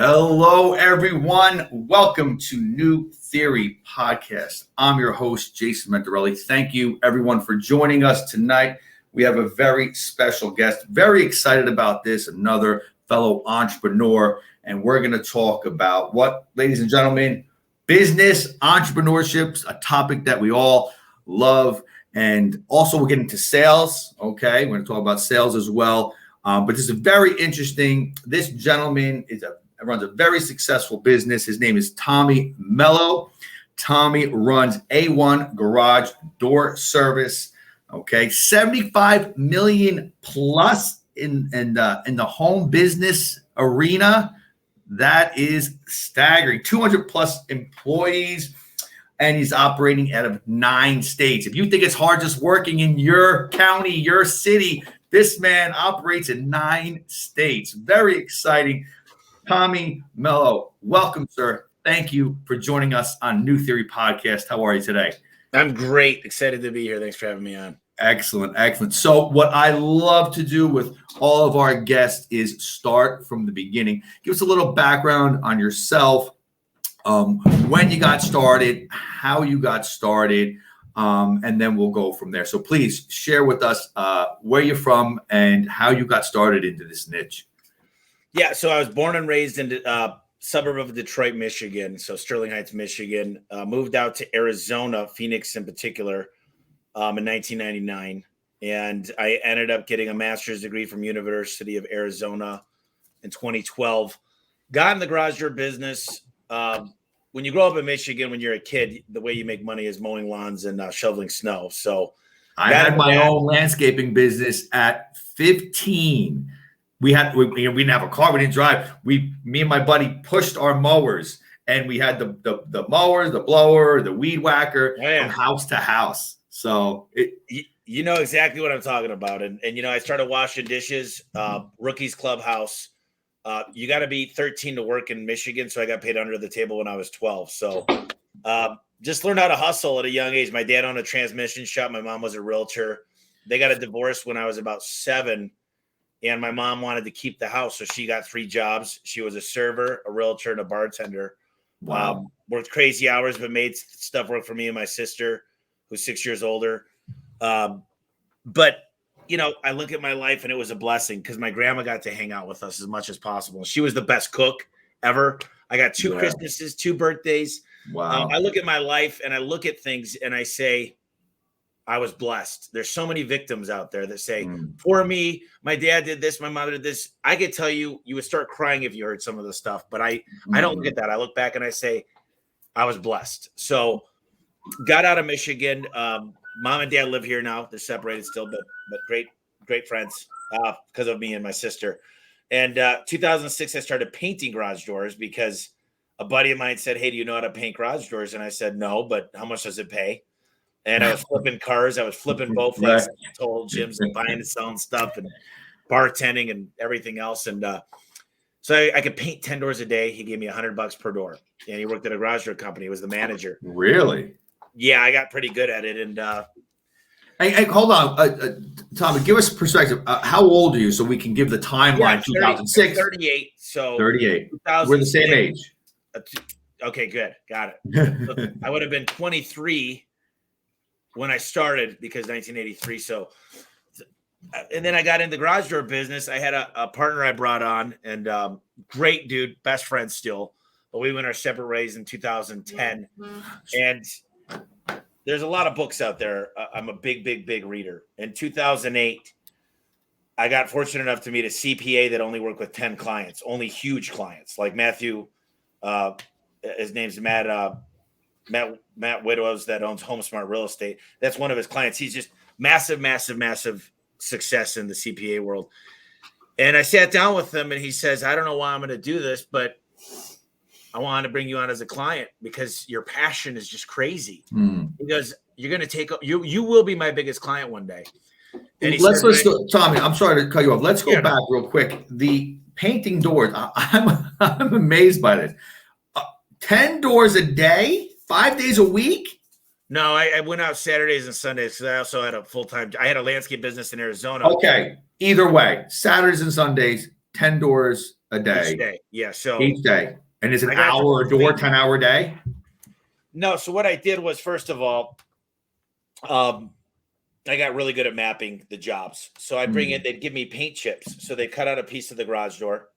Hello, everyone. Welcome to New Theory Podcast. I'm your host, Jason Mentorelli. Thank you, everyone, for joining us tonight. We have a very special guest. Very excited about this, another fellow entrepreneur. And we're going to talk about what, ladies and gentlemen, business, entrepreneurship, a topic that we all love. And also we'll get into sales. Okay, we're going to talk about sales as well. But this is very interesting. This gentleman runs a very successful business. His name is Tommy Mello. Tommy runs A1 Garage Door Service. Okay, 75 million plus in the home business arena. That is staggering. 200 plus employees, and he's operating out of 9 states. If you think it's hard just working in your county, your city, this man operates in 9 states. Very exciting. Tommy Mello, welcome, sir. Thank you for joining us on New Theory Podcast. How are you today? I'm great. Excited to be here. Thanks for having me on. Excellent, excellent. So what I love to do with all of our guests is start from the beginning. Give us a little background on yourself, when you got started, how you got started, and then we'll go from there. So please share with us where you're from and how you got started into this niche. Yeah, so I was born and raised in the suburb of Detroit, Michigan, so Sterling Heights, Michigan. Moved out to Arizona, Phoenix in particular, in 1999. And I ended up getting a master's degree from University of Arizona in 2012. Got in the garage door business. When you grow up in Michigan, when you're a kid, the way you make money is mowing lawns and shoveling snow. So I had my own landscaping business at 15. We didn't have a car. We didn't drive. Me and my buddy pushed our mowers, and we had the mower, the blower, the weed whacker from house to house. So you know exactly what I'm talking about. And I started washing dishes, rookies clubhouse. You got to be 13 to work in Michigan. So I got paid under the table when I was 12. So just learned how to hustle at a young age. My dad owned a transmission shop. My mom was a realtor. They got a divorce when I was about 7. And my mom wanted to keep the house, so she got 3 jobs. She was a server, a realtor, and a bartender. Wow. Worked crazy hours, but made stuff work for me and my sister, who's 6 years older. But, I look at my life, and it was a blessing because my grandma got to hang out with us as much as possible. She was the best cook ever. I got 2 Christmases, 2 birthdays. Wow. I look at my life, and I look at things, and I say, I was blessed. There's so many victims out there that say, for me, my dad did this, my mother did this. I could tell you would start crying if you heard some of the stuff, but I don't look at that. I look back and I say, I was blessed. So got out of Michigan. Mom and dad live here now. They're separated still, but great friends because of me and my sister. And 2006, I started painting garage doors because a buddy of mine said, hey, do you know how to paint garage doors? And I said, no, but how much does it pay? And I was flipping cars. I was flipping both things, total gyms and buying and selling stuff and bartending and everything else. And so I could paint 10 doors a day. He gave me $100 per door. And he worked at a garage door company. He was the manager. Really? Yeah, I got pretty good at it. And hey, hold on, Tommy, give us perspective. How old are you so we can give the timeline? 2006? 38. So 38. We're the same age. Okay, good. Got it. So I would have been 23 when I started because 1983. So, and then I got into the garage door business. I had a partner I brought on and great dude, best friend still, but we went our separate ways in 2010. And there's a lot of books out there. I'm a big reader. In 2008, I got fortunate enough to meet a CPA that only worked with 10 clients, only huge clients like Matthew. His name's Matt Widows that owns Home Smart Real Estate. That's one of his clients. He's just massive success in the CPA world. And I sat down with him and he says, I don't know why I'm going to do this, but I want to bring you on as a client because your passion is just crazy. He goes, you're going to take, you will be my biggest client one day. And let's go, Tommy, I'm sorry to cut you off. Let's go back real quick. The painting doors, I'm amazed by this. 10 doors a day? 5 days a week? No, I went out Saturdays and Sundays because I also had I had a landscape business in Arizona. Okay. Either way, Saturdays and Sundays, 10 doors a Each day? day. Yeah. So Each day. And is an I got hour a door, 10-hour day? No. So what I did was, first of all, I got really good at mapping the jobs. So I'd bring in, they'd give me paint chips. So they cut out a piece of the garage door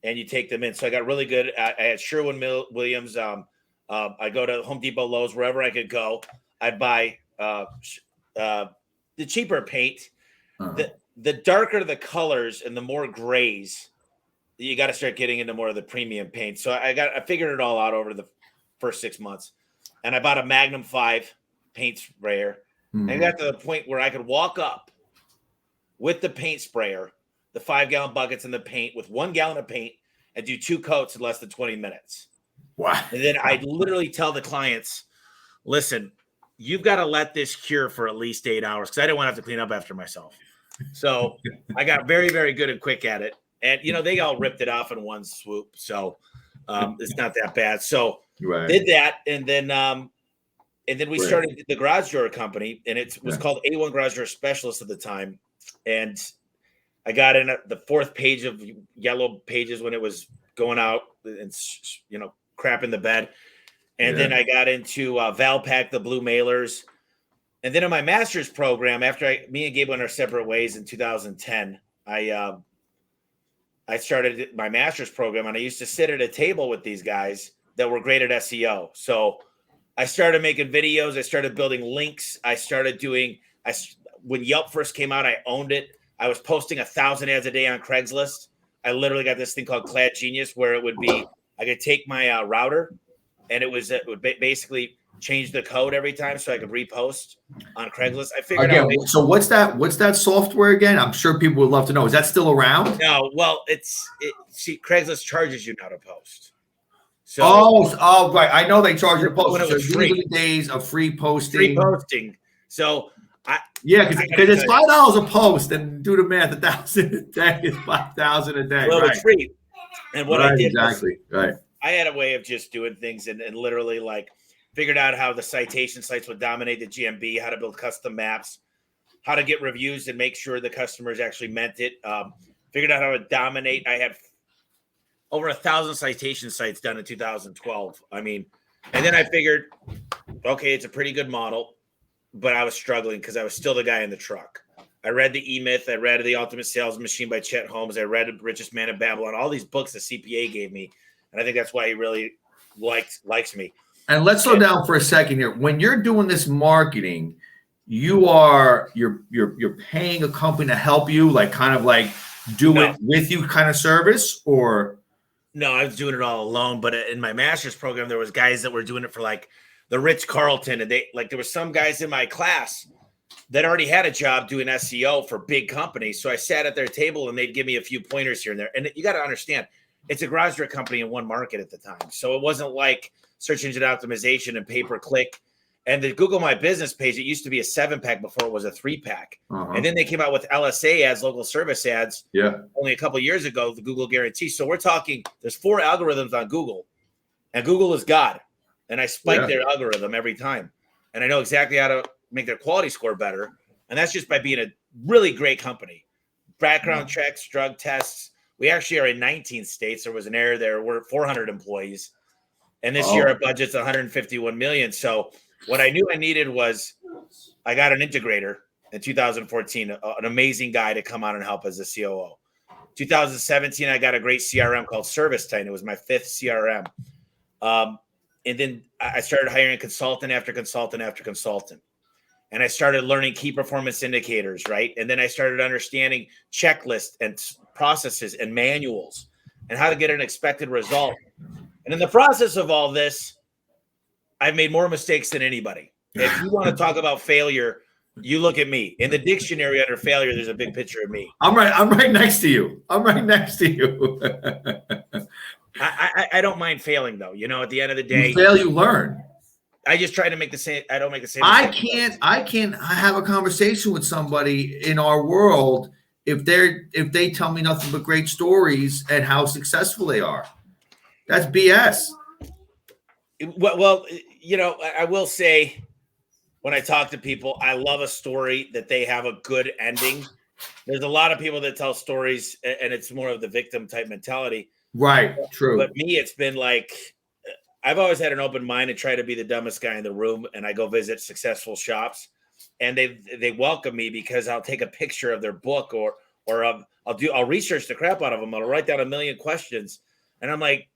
and you take them in. So I got really good at, I had Sherwin-Williams. I go to Home Depot, Lowe's, wherever I could go. I'd buy the cheaper paint. The darker the colors and the more grays, you got to start getting into more of the premium paint. So I figured it all out over the first 6 months. And I bought a Magnum 5 paint sprayer. I got to the point where I could walk up with the paint sprayer, the 5-gallon buckets and the paint with 1 gallon of paint and do 2 coats in less than 20 minutes. Wow. And then I'd literally tell the clients, listen, you've got to let this cure for at least 8 hours because I didn't want to have to clean up after myself. So I got very, very good and quick at it. And, they all ripped it off in one swoop. So it's not that bad. So did that. And then we started the garage door company, and it was called A1 Garage Door Specialist at the time. And I got in the 4th page of yellow pages when it was going out and, crap in the bed. And then I got into Valpak, the blue mailers. And then in my master's program, after me and Gabe went our separate ways in 2010, I started my master's program, and I used to sit at a table with these guys that were great at SEO. So I started making videos. I started building links. I started doing, when Yelp first came out, I owned it. I was posting 1,000 ads a day on Craigslist. I literally got this thing called Clad Genius where it would be, I could take my router and it would basically change the code every time so I could repost on Craigslist. I figured out. So what's that software again? I'm sure people would love to know. Is that still around? No, well, see, Craigslist charges you now to post. So, right. I know they charge you to post. When it was so free. These are the days of free posting. Free posting. So because it's $5 a post, and do the math. 1,000 a day is 5,000 a day. Well, it's free. And what I did was, I had a way of just doing things and literally figured out how the citation sites would dominate the GMB, how to build custom maps, how to get reviews and make sure the customers actually meant it. Figured out how to dominate. I had over 1,000 citation sites done in 2012. I mean, and then I figured, okay, it's a pretty good model, but I was struggling because I was still the guy in the truck. I read the E-Myth. I read The Ultimate Sales Machine by Chet Holmes. I read The Richest Man in Babylon, all these books the CPA gave me. And I think that's why he really likes me. And let's slow down for a second here. When you're doing this marketing, you're paying a company to help you, do it with you kind of service, or? No, I was doing it all alone. But in my master's program, there was guys that were doing it for the Ritz-Carlton, and they there was some guys in my class that already had a job doing SEO for big companies. So I sat at their table and they'd give me a few pointers here and there. And you got to understand, it's a garage door company in one market at the time. So it wasn't like search engine optimization and pay-per-click. And the Google My Business page, it used to be a 7-pack before it was a 3-pack. And then they came out with LSA ads, local service ads, only a couple of years ago, the Google Guarantee. So we're talking, there's 4 algorithms on Google, and Google is God. And I spike their algorithm every time. And I know exactly how to make their quality score better. And that's just by being a really great company. Background checks, drug tests. We actually are in 19 states. There was an error there. We're 400 employees. And this year our budget's 151 million. So what I knew I needed was I got an integrator in 2014, an amazing guy to come on and help as a COO. 2017, I got a great CRM called ServiceTitan. It was my 5th CRM. And then I started hiring consultant after consultant after consultant. And I started learning key performance indicators, right? And then I started understanding checklists and processes and manuals and how to get an expected result. And in the process of all this, I've made more mistakes than anybody. If you want to talk about failure, you look at me. In the dictionary under failure, there's a big picture of me. I'm right next to you. I don't mind failing, though. At the end of the day, you fail, you learn. I just try to make the same. I don't make the same. I can't have a conversation with somebody in our world if they tell me nothing but great stories and how successful they are. That's BS. Well, I will say when I talk to people, I love a story that they have a good ending there's a lot of people that tell stories, and it's more of the victim type mentality. Right. True. But me, it's been like, I've always had an open mind and try to be the dumbest guy in the room. And I go visit successful shops, and they welcome me because I'll take a picture of their book, or I'll research the crap out of them. I'll write down a million questions, and I'm like,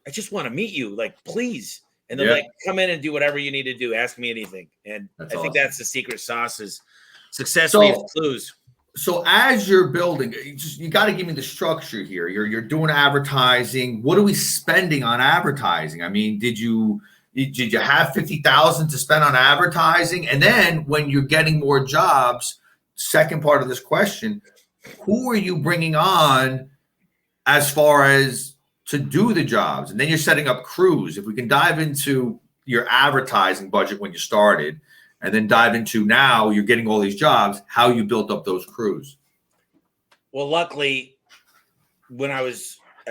I just want to meet you, like, please. And they're like, come in and do whatever you need to do. Ask me anything. And I think that's the secret sauce is success leaves clues. So as you're building, you got to give me the structure here. You're doing advertising. What are we spending on advertising? I mean, did you have 50,000 to spend on advertising? And then when you're getting more jobs, second part of this question, who are you bringing on as far as to do the jobs? And then you're setting up crews. If we can dive into your advertising budget when you started, and then dive into now you're getting all these jobs, how you built up those crews. Well, luckily, when I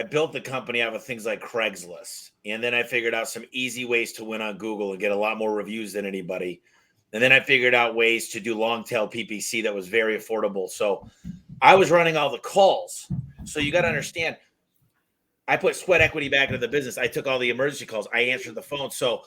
built the company out of things like Craigslist, and then I figured out some easy ways to win on Google and get a lot more reviews than anybody. And then I figured out ways to do long tail PPC that was very affordable. So I was running all the calls. So you got to understand, I put sweat equity back into the business. I took all the emergency calls. I answered the phone. So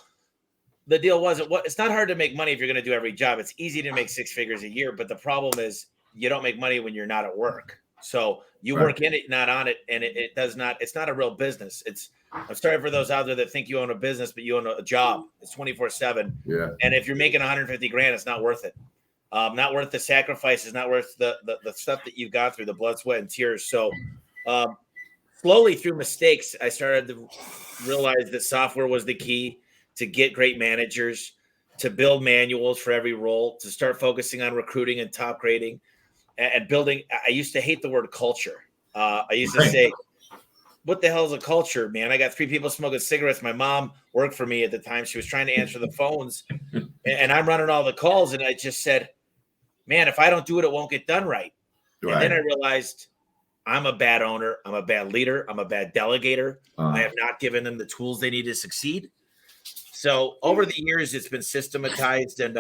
the deal wasn't it's not hard to make money if you're going to do every job. It's easy to make 6 figures a year, but the problem is you don't make money when you're not at work. So you work in it, not on it. And it's not a real business. I'm sorry for those out there that think you own a business, but you own a job. It's 24/7. Yeah. And if you're making 150 grand, it's not worth it. Not worth the sacrifices, not worth the stuff that you've gone through, the blood, sweat, and tears. So slowly through mistakes, I started to realize that software was the key to get great managers, to build manuals for every role, to start focusing on recruiting and top grading and building. I used to hate the word culture. I used to say, what the hell is a culture, man? I got 3 people smoking cigarettes. My mom worked for me at the time. She was trying to answer the phones, and I'm running all the calls. And I just said, man, if I don't do it, it won't get done right. And then I realized I'm a bad owner. I'm a bad leader. I'm a bad delegator. I have not given them the tools they need to succeed. So over the years, it's been systematized. And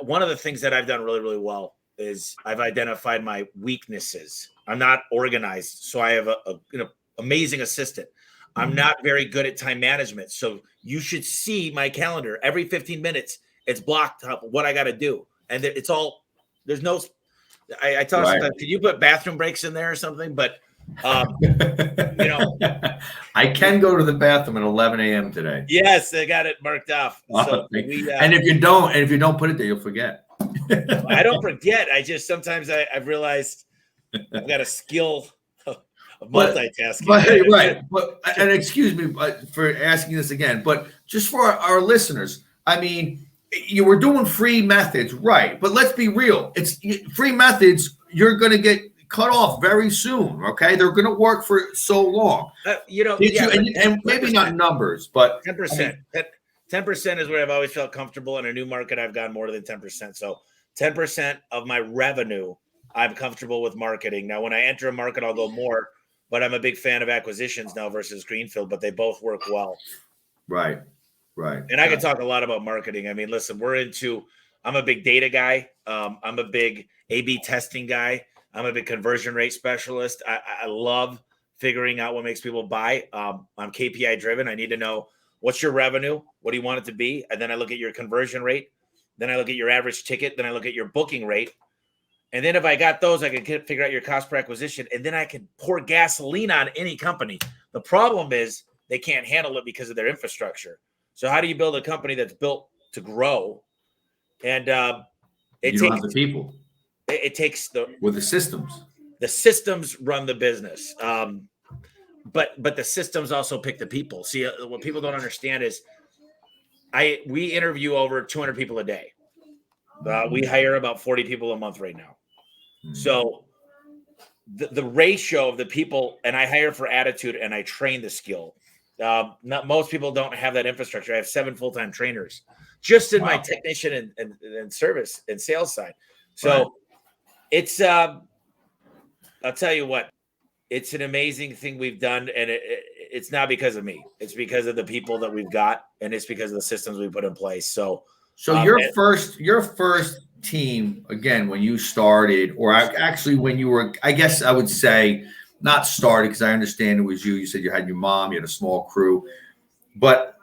one of the things that I've done really, really well is I've identified my weaknesses. I'm not organized. So I have an amazing assistant. I'm not very good at time management. So you should see my calendar. Every 15 minutes, it's blocked up what I got to do. And it's all, there's no, I tell her sometimes, could you put bathroom breaks in there or something? But I can go to the bathroom at 11 a.m. today. Yes, I got it marked off. So and if you don't put it there, you'll forget. I don't forget. I just sometimes I've realized I've got a skill of multitasking. And excuse me for asking this again, but just for our listeners, I mean, you were doing free methods, right? But let's be real. It's free methods. You're going to get cut off very soon. Okay, they're going to work for so long. And maybe not numbers, but 10%. 10% is where I've always felt comfortable. In a new market, I've gone more than 10%. So 10% of my revenue, I'm comfortable with marketing. Now, when I enter a market, I'll go more. But I'm a big fan of acquisitions now versus greenfield. But they both work well. Right. And I can talk a lot about marketing. I mean, listen, I'm a big data guy. I'm a big A/B testing guy. I'm a big conversion rate specialist. I love figuring out what makes people buy. I'm KPI driven. I need to know what's your revenue? What do you want it to be? And then I look at your conversion rate. Then I look at your average ticket. Then I look at your booking rate. And then if I got those, I can figure out your cost per acquisition. And then I can pour gasoline on any company. The problem is they can't handle it because of their infrastructure. So how do you build a company that's built to grow? And you don't have the people. It takes the systems. The systems run the business, but the systems also pick the people. See, what people don't understand is, we interview over 200 people a day. We hire about 40 people a month right now. So the ratio of the people, and I hire for attitude and I train the skill. Not most people don't have that infrastructure. I have 7 full-time trainers just in my technician and service and sales side. So it's I'll tell you what, it's an amazing thing we've done, and it's not because of me. It's because of the people that we've got, and it's because of the systems we put in place. So your first team again when you started, or actually when you were, I guess I would say not started, because I understand it was you. You said you had your mom, you had a small crew, but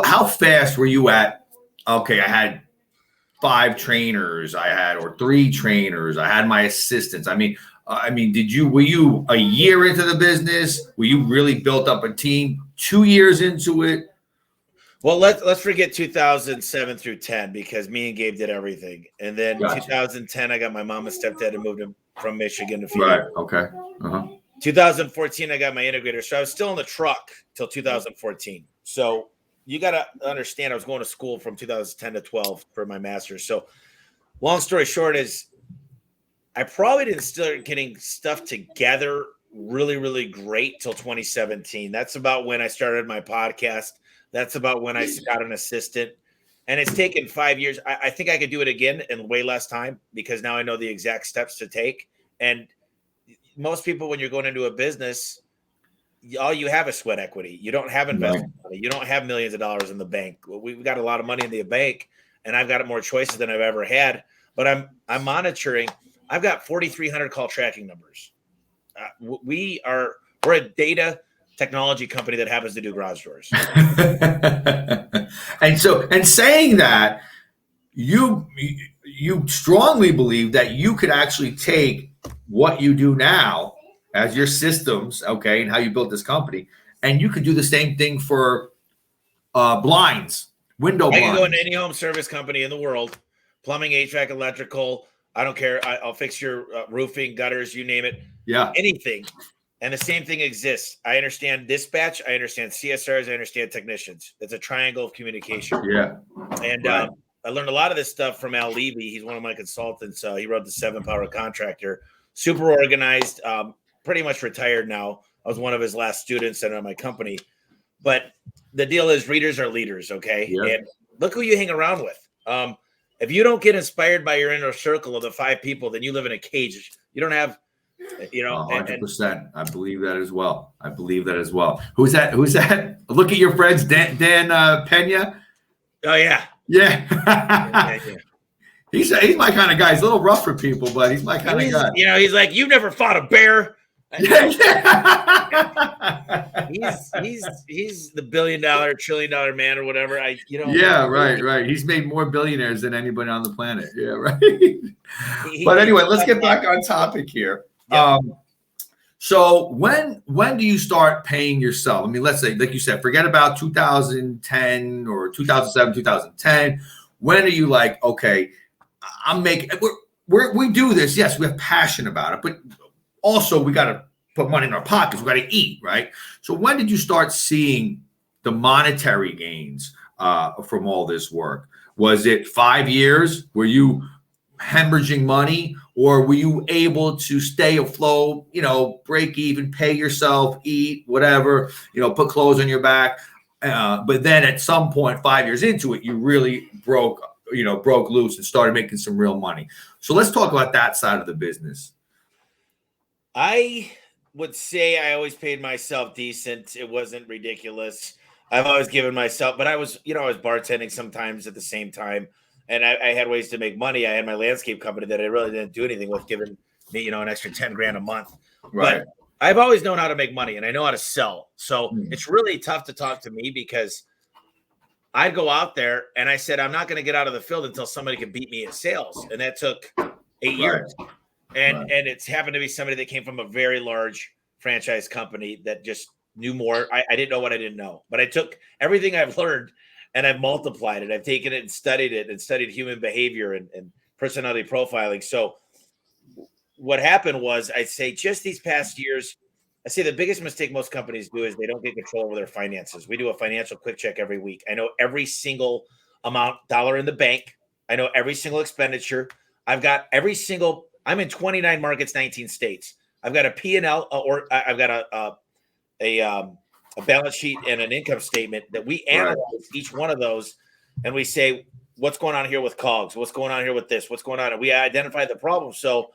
how fast were you at? Okay, I had 5 trainers, or 3 trainers, I had my assistants. Were you a year into the business? Were you really built up a team 2 years into it? Well, let's forget 2007 through 10, because me and Gabe did everything. And then Gotcha. 2010, I got my mom and stepdad and moved him from Michigan to Phoenix. Right. Okay. 2014, I got my integrator. So I was still in the truck till 2014. So you got to understand, I was going to school from 2010 to 12 for my master's. So long story short is I probably didn't start getting stuff together really, really great till 2017. That's about when I started my podcast. That's about when I got an assistant. And it's taken 5 years. I think I could do it again in way less time, because now I know the exact steps to take. And most people, when you're going into a business, all you have is sweat equity. You don't have investment money. You don't have millions of dollars in the bank. We've got a lot of money in the bank, and I've got more choices than I've ever had. But I'm monitoring. I've got 4,300 call tracking numbers. We're a data technology company that happens to do garage doors. And saying that, you strongly believe that you could actually take what you do now as your systems, okay, and how you built this company, and you could do the same thing for blinds, window blinds. I can go into any home service company in the world, plumbing, HVAC, electrical. I don't care. I'll fix your roofing, gutters, you name it. Yeah. Anything. And the same thing exists. I understand dispatch. I understand CSRs. I understand technicians. It's a triangle of communication. Yeah. And right. I learned a lot of this stuff from Al Levy. He's one of my consultants. He wrote the 7 Power Contractor. Super organized, pretty much retired now. I was one of his last students at my company. But the deal is readers are leaders, okay? Yeah. And look who you hang around with. If you don't get inspired by your inner circle of the 5 people, then you live in a cage. You don't have, 100%. I believe that as well. Who's that? Look at your friends, Dan Pena. Oh yeah. Yeah. He's my kind of guy. He's a little rough for people, but he's my kind of guy. He's like, you've never fought a bear. Yeah. He's the $1 billion, $1 trillion man or whatever. Yeah, right. He's made more billionaires than anybody on the planet. Yeah, right. But anyway, let's get back on topic here. Yep. So when do you start paying yourself? I mean, let's say, like you said, forget about 2010 or 2007, 2010. When are you like, okay, I'm making, we do this. Yes, we have passion about it, but also we got to put money in our pockets. We got to eat, right? So when did you start seeing the monetary gains from all this work? Was it 5 years? Were you hemorrhaging money, or were you able to stay afloat, break even, pay yourself, eat, whatever, put clothes on your back? But then at some point, 5 years into it, you really broke loose and started making some real money. So let's talk about that side of the business. I would say I always paid myself decent. It wasn't ridiculous. I've always given myself, but I was bartending sometimes at the same time. And I had ways to make money. I had my landscape company that I really didn't do anything with, giving me, an extra 10 grand a month. Right. But I've always known how to make money, and I know how to sell. So it's really tough to talk to me, because I'd go out there and I said, I'm not going to get out of the field until somebody can beat me at sales. And that took 8 years. And it's happened to be somebody that came from a very large franchise company that just knew more. I didn't know what I didn't know, but I took everything I've learned and I've multiplied it. I've taken it and studied human behavior and personality profiling. So what happened was, I'd say just these past years, I say the biggest mistake most companies do is they don't get control over their finances. We do a financial quick check every week. I know every single dollar in the bank. I know every single expenditure. I've got I'm in 29 markets, 19 states. I've got a P&L, or I've got a balance sheet and an income statement that we analyze each one of those, and we say, what's going on here with COGS? What's going on here with this? What's going on? And we identify the problem. So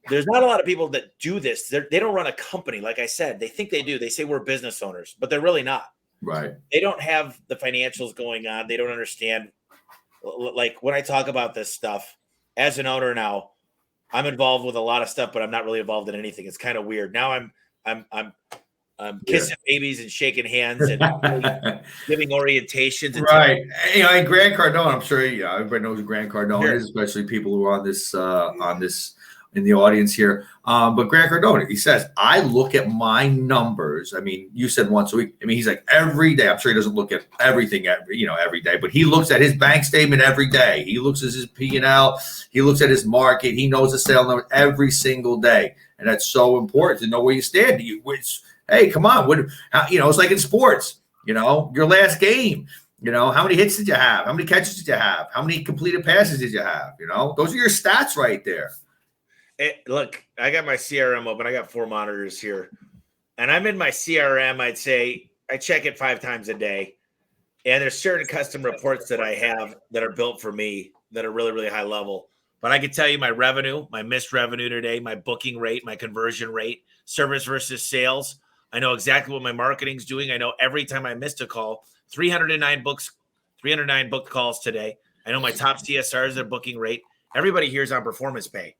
there's not a lot of people that do this. They don't run a company. Like I said, they think they do. They say we're business owners, but they're really not. Right. They don't have the financials going on. They don't understand like when I talk about this stuff as an owner now, I'm involved with a lot of stuff, but I'm not really involved in anything. It's kind of weird. Now I'm kissing babies and shaking hands and giving orientations. And right. And Grant Cardone, I'm sure everybody knows who Grant Cardone is, especially people who are on this in the audience here. But Grant Cardone, he says, I look at my numbers. I mean, you said once a week. I mean, he's like every day. I'm sure he doesn't look at everything every day, but he looks at his bank statement every day. He looks at his P&L. He looks at his market. He knows the sale number every single day. And that's so important to know where you stand. Hey, come on. It's like in sports, your last game, how many hits did you have? How many catches did you have? How many completed passes did you have? Those are your stats right there. Look, I got my CRM open. I got 4 monitors here. And I'm in my CRM. I'd say I check it 5 times a day. And there's certain custom reports that I have that are built for me that are really, really high level. But I can tell you my revenue, my missed revenue today, my booking rate, my conversion rate, service versus sales. I know exactly what my marketing's doing. I know every time I missed a call, 309 booked calls today. I know my top CSRs, their booking rate. Everybody here's on performance pay.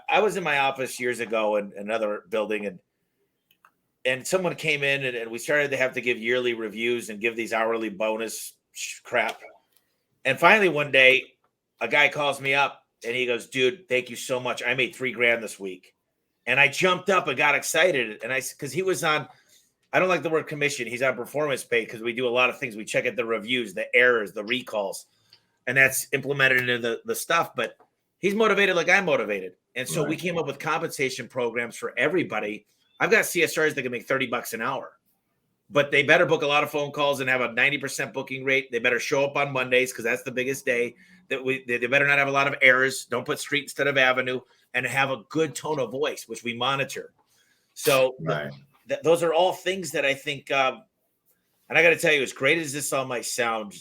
I was in my office years ago in another building, and someone came in and we started to have to give yearly reviews and give these hourly bonus crap. And finally one day, a guy calls me up and he goes, dude, thank you so much. I made $3,000 this week. And I jumped up and got excited. And because he was on, I don't like the word commission. He's on performance pay because we do a lot of things. We check at the reviews, the errors, the recalls, and that's implemented into the stuff. But he's motivated like I'm motivated. And so we came up with compensation programs for everybody. I've got CSRs that can make $30 an hour, but they better book a lot of phone calls and have a 90% booking rate. They better show up on Mondays because that's the biggest day. They better not have a lot of errors. Don't put street instead of avenue, and have a good tone of voice, which we monitor. So those are all things that I think, and I got to tell you, as great as this all might sound,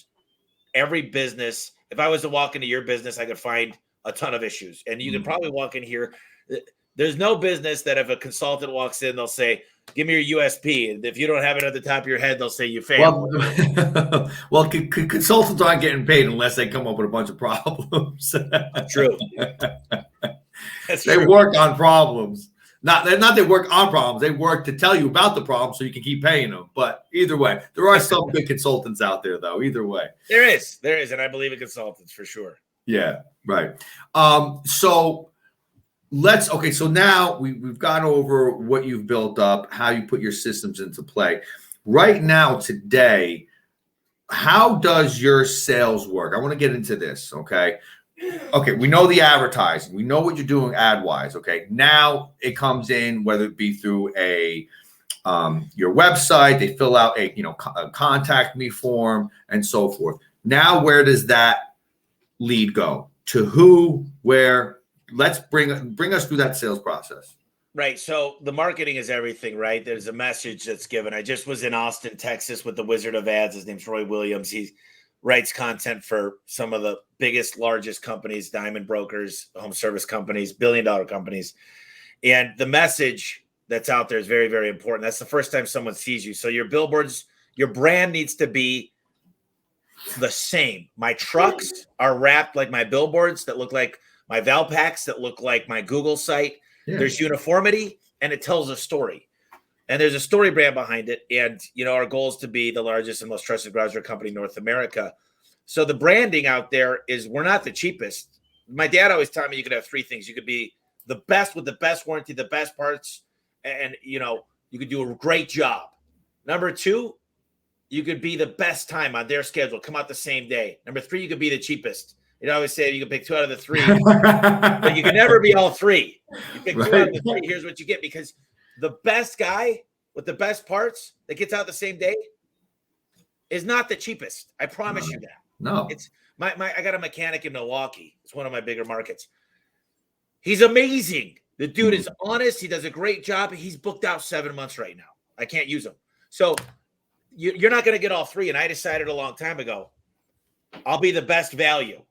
every business, if I was to walk into your business, I could find a ton of issues. And you can probably walk in here. There's no business that if a consultant walks in, they'll say, give me your USP. And if you don't have it at the top of your head, they'll say you failed. Well, consultants aren't getting paid unless they come up with a bunch of problems. True. They work on problems. Not they work on problems. They work to tell you about the problem so you can keep paying them. But either way, there are some good consultants out there, though. Either way. There is. And I believe in consultants for sure. Yeah, right. So now we've gone over what you've built up, how you put your systems into play. Right now, today, how does your sales work? I want to get into this, okay? Okay, we know the advertising. We know what you're doing ad-wise, okay? Now it comes in, whether it be through your website, they fill out a contact me form and so forth. Now, where does that lead go? To who, where? Let's bring us through that sales process. Right. So the marketing is everything, right? There's a message that's given. I just was in Austin, Texas with the Wizard of Ads. His name's Roy Williams. He writes content for some of the biggest, largest companies, diamond brokers, home service companies, billion-dollar companies. And the message that's out there is very, very important. That's the first time someone sees you. So your billboards, your brand needs to be the same. My trucks are wrapped like my billboards that look like my Valpaks, that look like my Google site. Yeah. There's uniformity and it tells a story. And there's a story brand behind it. And, our goal is to be the largest and most trusted garage door company in North America. So the branding out there is we're not the cheapest. My dad always taught me you could have 3 things. You could be the best with the best warranty, the best parts, and, you could do a great job. Number 2, you could be the best time on their schedule, come out the same day. Number 3, you could be the cheapest. I always say you can pick 2 out of the 3, but you can never be all 3. You pick 2 out of the 3, here's what you get, because the best guy with the best parts that gets out the same day is not the cheapest. I promise you that. No. It's I got a mechanic in Milwaukee. It's one of my bigger markets. He's amazing. The dude is honest. He does a great job. He's booked out 7 months right now. I can't use him. So you're not going to get all 3. And I decided a long time ago, I'll be the best value,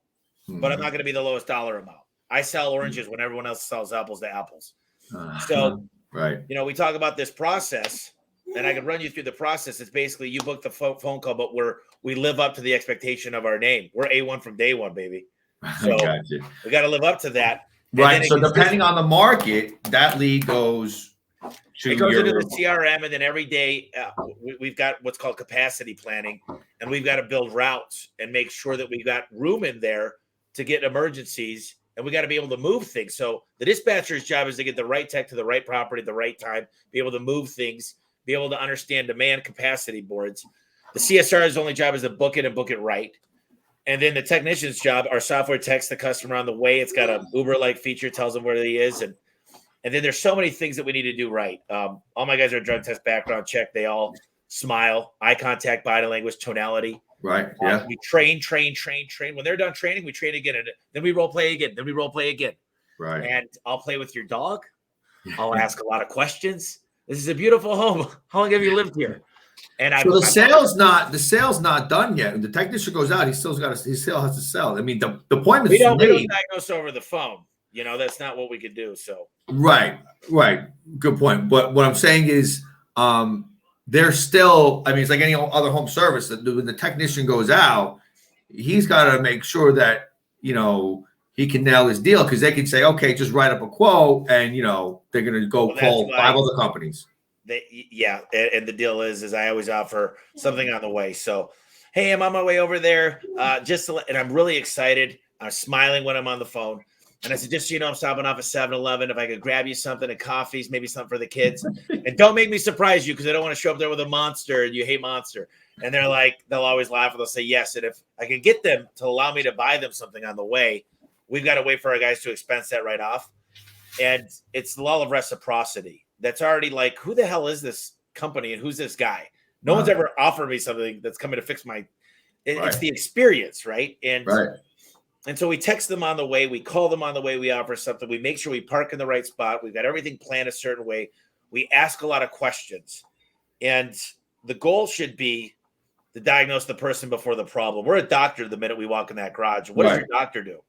but I'm not going to be the lowest dollar amount. I sell oranges when everyone else sells apples to apples. So, right. We talk about this process. and I can run you through the process. It's basically you book the phone call, but we live up to the expectation of our name. We're A1 from day one, baby. So Gotcha. we got to live up to that. Right. So depending on the market, that lead goes to into the CRM, and then every day we've got what's called capacity planning, and we've got to build routes and make sure that we've got room in there to get emergencies, and we got to be able to move things. So the dispatcher's job is to get the right tech to the right property at the right time, be able to move things, be able to understand demand capacity boards. The CSR's only job is to book it and book it right. And then the technician's job, our software texts the customer on the way. It's got a Uber-like feature, tells them where he is. And then there's so many things that we need to do right. All my guys are drug test, background check. They all smile, eye contact, body language, tonality. Right. Yeah. We train. When they're done training, we train again. And then we role play again. Right. And I'll play with your dog. I'll ask a lot of questions. This is a beautiful home. How long have you lived here? And so the sale's not done yet. When the technician goes out, he still has to sell. I mean, the appointment. We don't diagnose over the phone. That's not what we could do. So right. Good point. But what I'm saying is, they're still. I mean, it's like any other home service. When the technician goes out, he's got to make sure that he can nail his deal, because they can say, okay, just write up a quote, and they're going to go call 5 other companies. And the deal is I always offer something on the way. So, hey, I'm on my way over there. And I'm really excited. I'm smiling when I'm on the phone. And I said, just so you know, I'm stopping off at 7-Eleven. If I could grab you something, and coffees, maybe something for the kids. And don't make me surprise you, because I don't want to show up there with a Monster and you hate Monster. And they're like, they'll always laugh and they'll say yes. And if I can get them to allow me to buy them something on the way, we've got to wait for our guys to expense that right off. And it's the law of reciprocity. That's already like, who the hell is this company and who's this guy? No one's ever offered me something that's coming to fix it's the experience, right? And so we text them on the way, we call them on the way, we offer something, we make sure we park in the right spot, we've got everything planned a certain way, we ask a lot of questions. And the goal should be to diagnose the person before the problem. We're a doctor the minute we walk in that garage. What does your doctor do?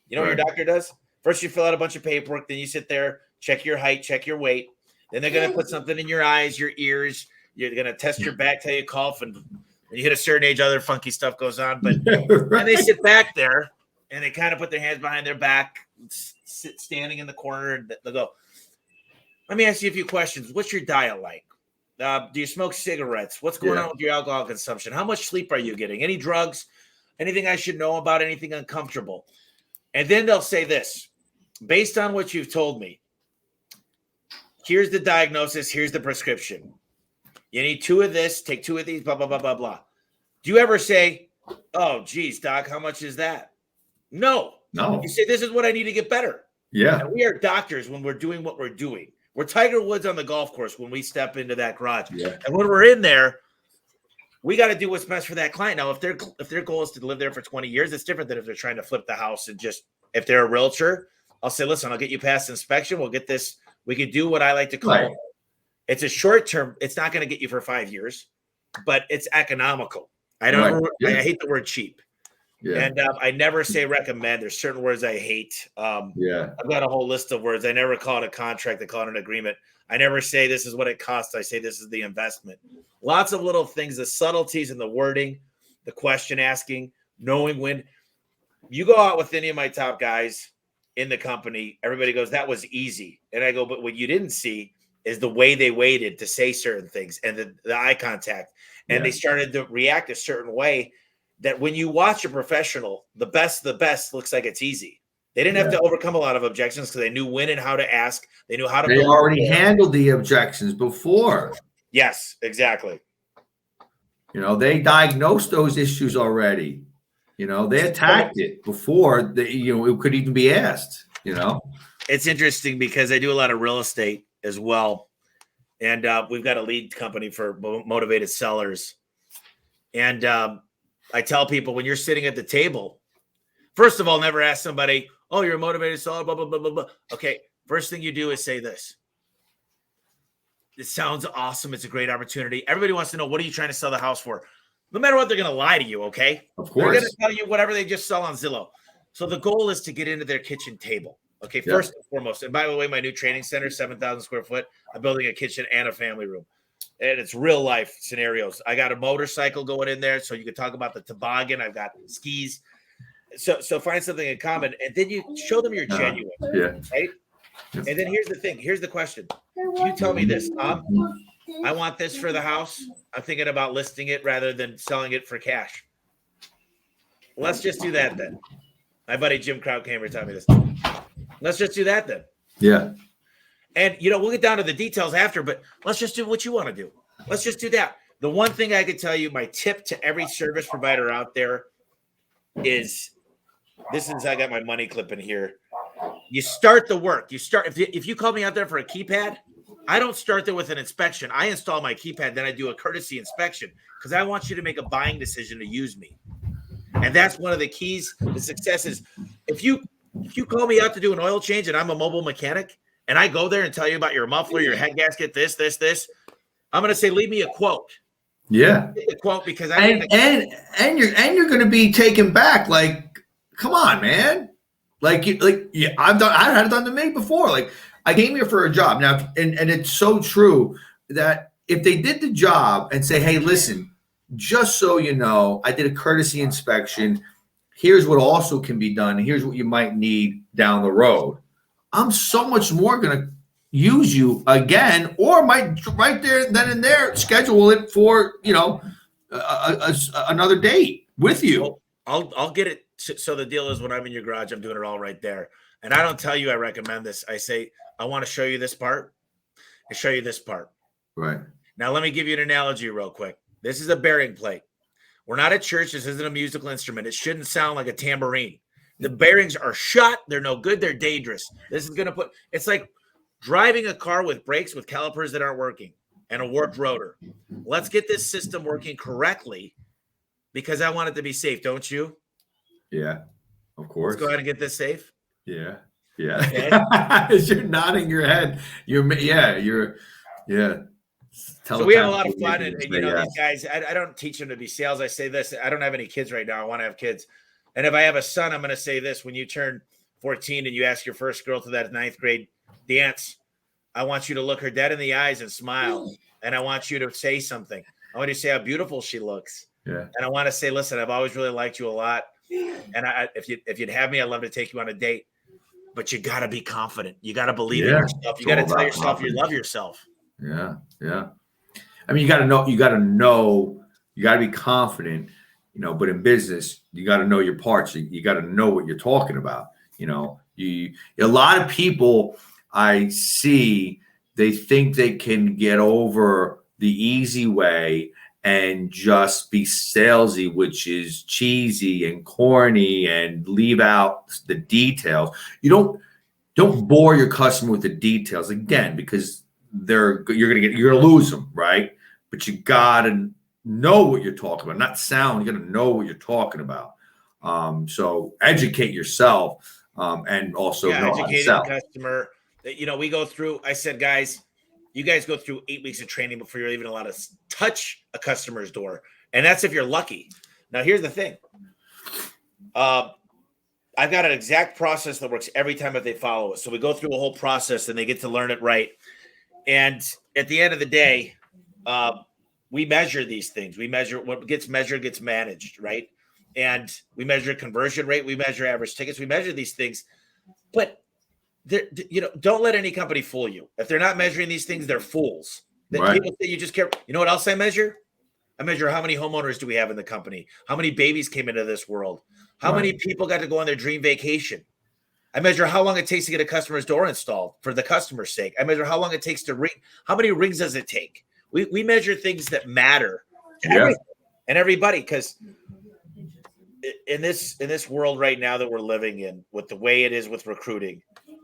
You know what your doctor does? First, you fill out a bunch of paperwork. Then you sit there, check your height, check your weight. Then they're going to put something in your eyes, your ears. You're going to test your back, tell you cough. And when you hit a certain age, other funky stuff goes on. But then they sit back there and they kind of put their hands behind their back, standing in the corner. And they'll go, let me ask you a few questions. What's your diet like? Do you smoke cigarettes? What's going on with your alcohol consumption? How much sleep are you getting? Any drugs? Anything I should know about? Anything uncomfortable? And then they'll say this, based on what you've told me, here's the diagnosis, here's the prescription. You need 2 of this, take 2 of these, blah, blah, blah, blah, blah. Do you ever say, oh, geez, doc, how much is that? No. You say, this is what I need to get better. Yeah. And we are doctors when we're doing what we're doing. We're Tiger Woods on the golf course when we step into that garage. Yeah. And when we're in there, we got to do what's best for that client. Now, if their goal is to live there for 20 years, it's different than if they're trying to flip the house and if they're a realtor, I'll say, listen, I'll get you past inspection. We'll get this. We could do what I like to call it's a short term. It's not going to get you for 5 years, but it's economical. I hate the word cheap. Yeah. And I never say recommend. There's certain words I hate. I've got a whole list of words. I never call it a contract. I call it an agreement. I never say this is what it costs. I say this is the investment. Lots of little things, the subtleties in the wording, the question asking, knowing when. You go out with any of my top guys in the company, everybody goes, that was easy. And I go, but what you didn't see is the way they waited to say certain things and the eye contact. And they started to react a certain way that when you watch a professional, the best looks like it's easy. They didn't have to overcome a lot of objections because they knew when and how to ask. They knew how to. They already handled the objections before. Yes, exactly. They diagnosed those issues already. They attacked it before it could even be asked. It's interesting because I do a lot of real estate as well, and we've got a lead company for motivated sellers. And I tell people, when you're sitting at the table, first of all, never ask somebody, oh, you're a motivated seller, blah, blah, blah, blah, blah. Okay, first thing you do is say this. It sounds awesome. It's a great opportunity. Everybody wants to know, what are you trying to sell the house for? No matter what, they're going to lie to you, okay? Of course. They're going to tell you whatever they just sell on Zillow. So the goal is to get into their kitchen table, okay, first and foremost. And by the way, my new training center, 7,000 square foot, I'm building a kitchen and a family room. And it's real life scenarios. I got a motorcycle going in there, so you can talk about the toboggan. I've got skis. So find something in common, and then you show them you're genuine, right? And then here's the thing. Here's the question. You tell me this, Tom. I want this for the house. I'm thinking about listing it rather than selling it for cash. Let's just do that then. My buddy Jim Krautkamer told me this. Let's just do that then. Yeah. And, we'll get down to the details after, but let's just do what you want to do. Let's just do that. The one thing I could tell you, my tip to every service provider out there is I got my money clip in here. You start the work. If you call me out there for a keypad, I don't start there with an inspection. I install my keypad, then I do a courtesy inspection because I want you to make a buying decision to use me. And that's one of the keys to success is if you call me out to do an oil change and I'm a mobile mechanic and I go there and tell you about your muffler, your head gasket, this, I'm going to say, leave me a quote. Yeah. A quote because and you're going to be taken back. Like, come on, man. I had it done to me before. Like I came here for a job now. And it's so true that if they did the job and say, hey, listen, just so you know, I did a courtesy inspection. Here's what also can be done. Here's what you might need down the road. I'm so much more going to use you again, or might right there, then and there, schedule it for, another date with you. I'll get it. So the deal is when I'm in your garage, I'm doing it all right there. And I don't tell you I recommend this. I say, I want to show you this part and show you this part. Right. Now, let me give you an analogy real quick. This is a bearing plate. We're not at church. This isn't a musical instrument. It shouldn't sound like a tambourine. The bearings are shot. They're no good. They're dangerous. This is going to it's like driving a car with brakes with calipers that aren't working and a warped rotor. Let's get this system working correctly because I want it to be safe. Don't you? Yeah, of course. Let's go ahead and get this safe. Yeah. Okay. As you're nodding your head, So we have a lot of fun, and these guys. I don't teach them to be sales. I say this: I don't have any kids right now. I want to have kids, and if I have a son, I'm going to say this: when you turn 14 and you ask your first girl to that 9th grade dance, I want you to look her dead in the eyes and smile, and I want you to say something. I want you to say how beautiful she looks, and I want to say, listen, I've always really liked you a lot, and if you'd have me, I'd love to take you on a date. But you got to be confident. You got to believe in yourself. You got to tell yourself you love yourself. Yeah. I mean, you got to be confident, but in business, you got to know your parts. You got to know what you're talking about. A lot of people I see, they think they can get over the easy way and just be salesy, which is cheesy and corny and leave out the details. You don't bore your customer with the details again, because you're gonna lose them, right? But you gotta know what you're talking about, not sound. You gotta know what you're talking about. So educate yourself, and also know how to sell. The customer. We go through. I said, guys, you guys go through 8 weeks of training before you're even allowed to touch a customer's door, and that's if you're lucky. Now, here's the thing. I've got an exact process that works every time if they follow it. So we go through a whole process, and they get to learn it right. And at the end of the day, we measure these things. We measure what gets measured gets managed, right? And we measure conversion rate. We measure average tickets. We measure these things. But, don't let any company fool you. If they're not measuring these things, they're fools. Right. People say you just care. You know what else I measure? I measure how many homeowners do we have in the company? How many babies came into this world? How many people got to go on their dream vacation? I measure how long it takes to get a customer's door installed for the customer's sake. I measure how long it takes to ring. How many rings does it take? We measure things that matter to everything and everybody, because in this world right now that we're living in, with the way it is with recruiting,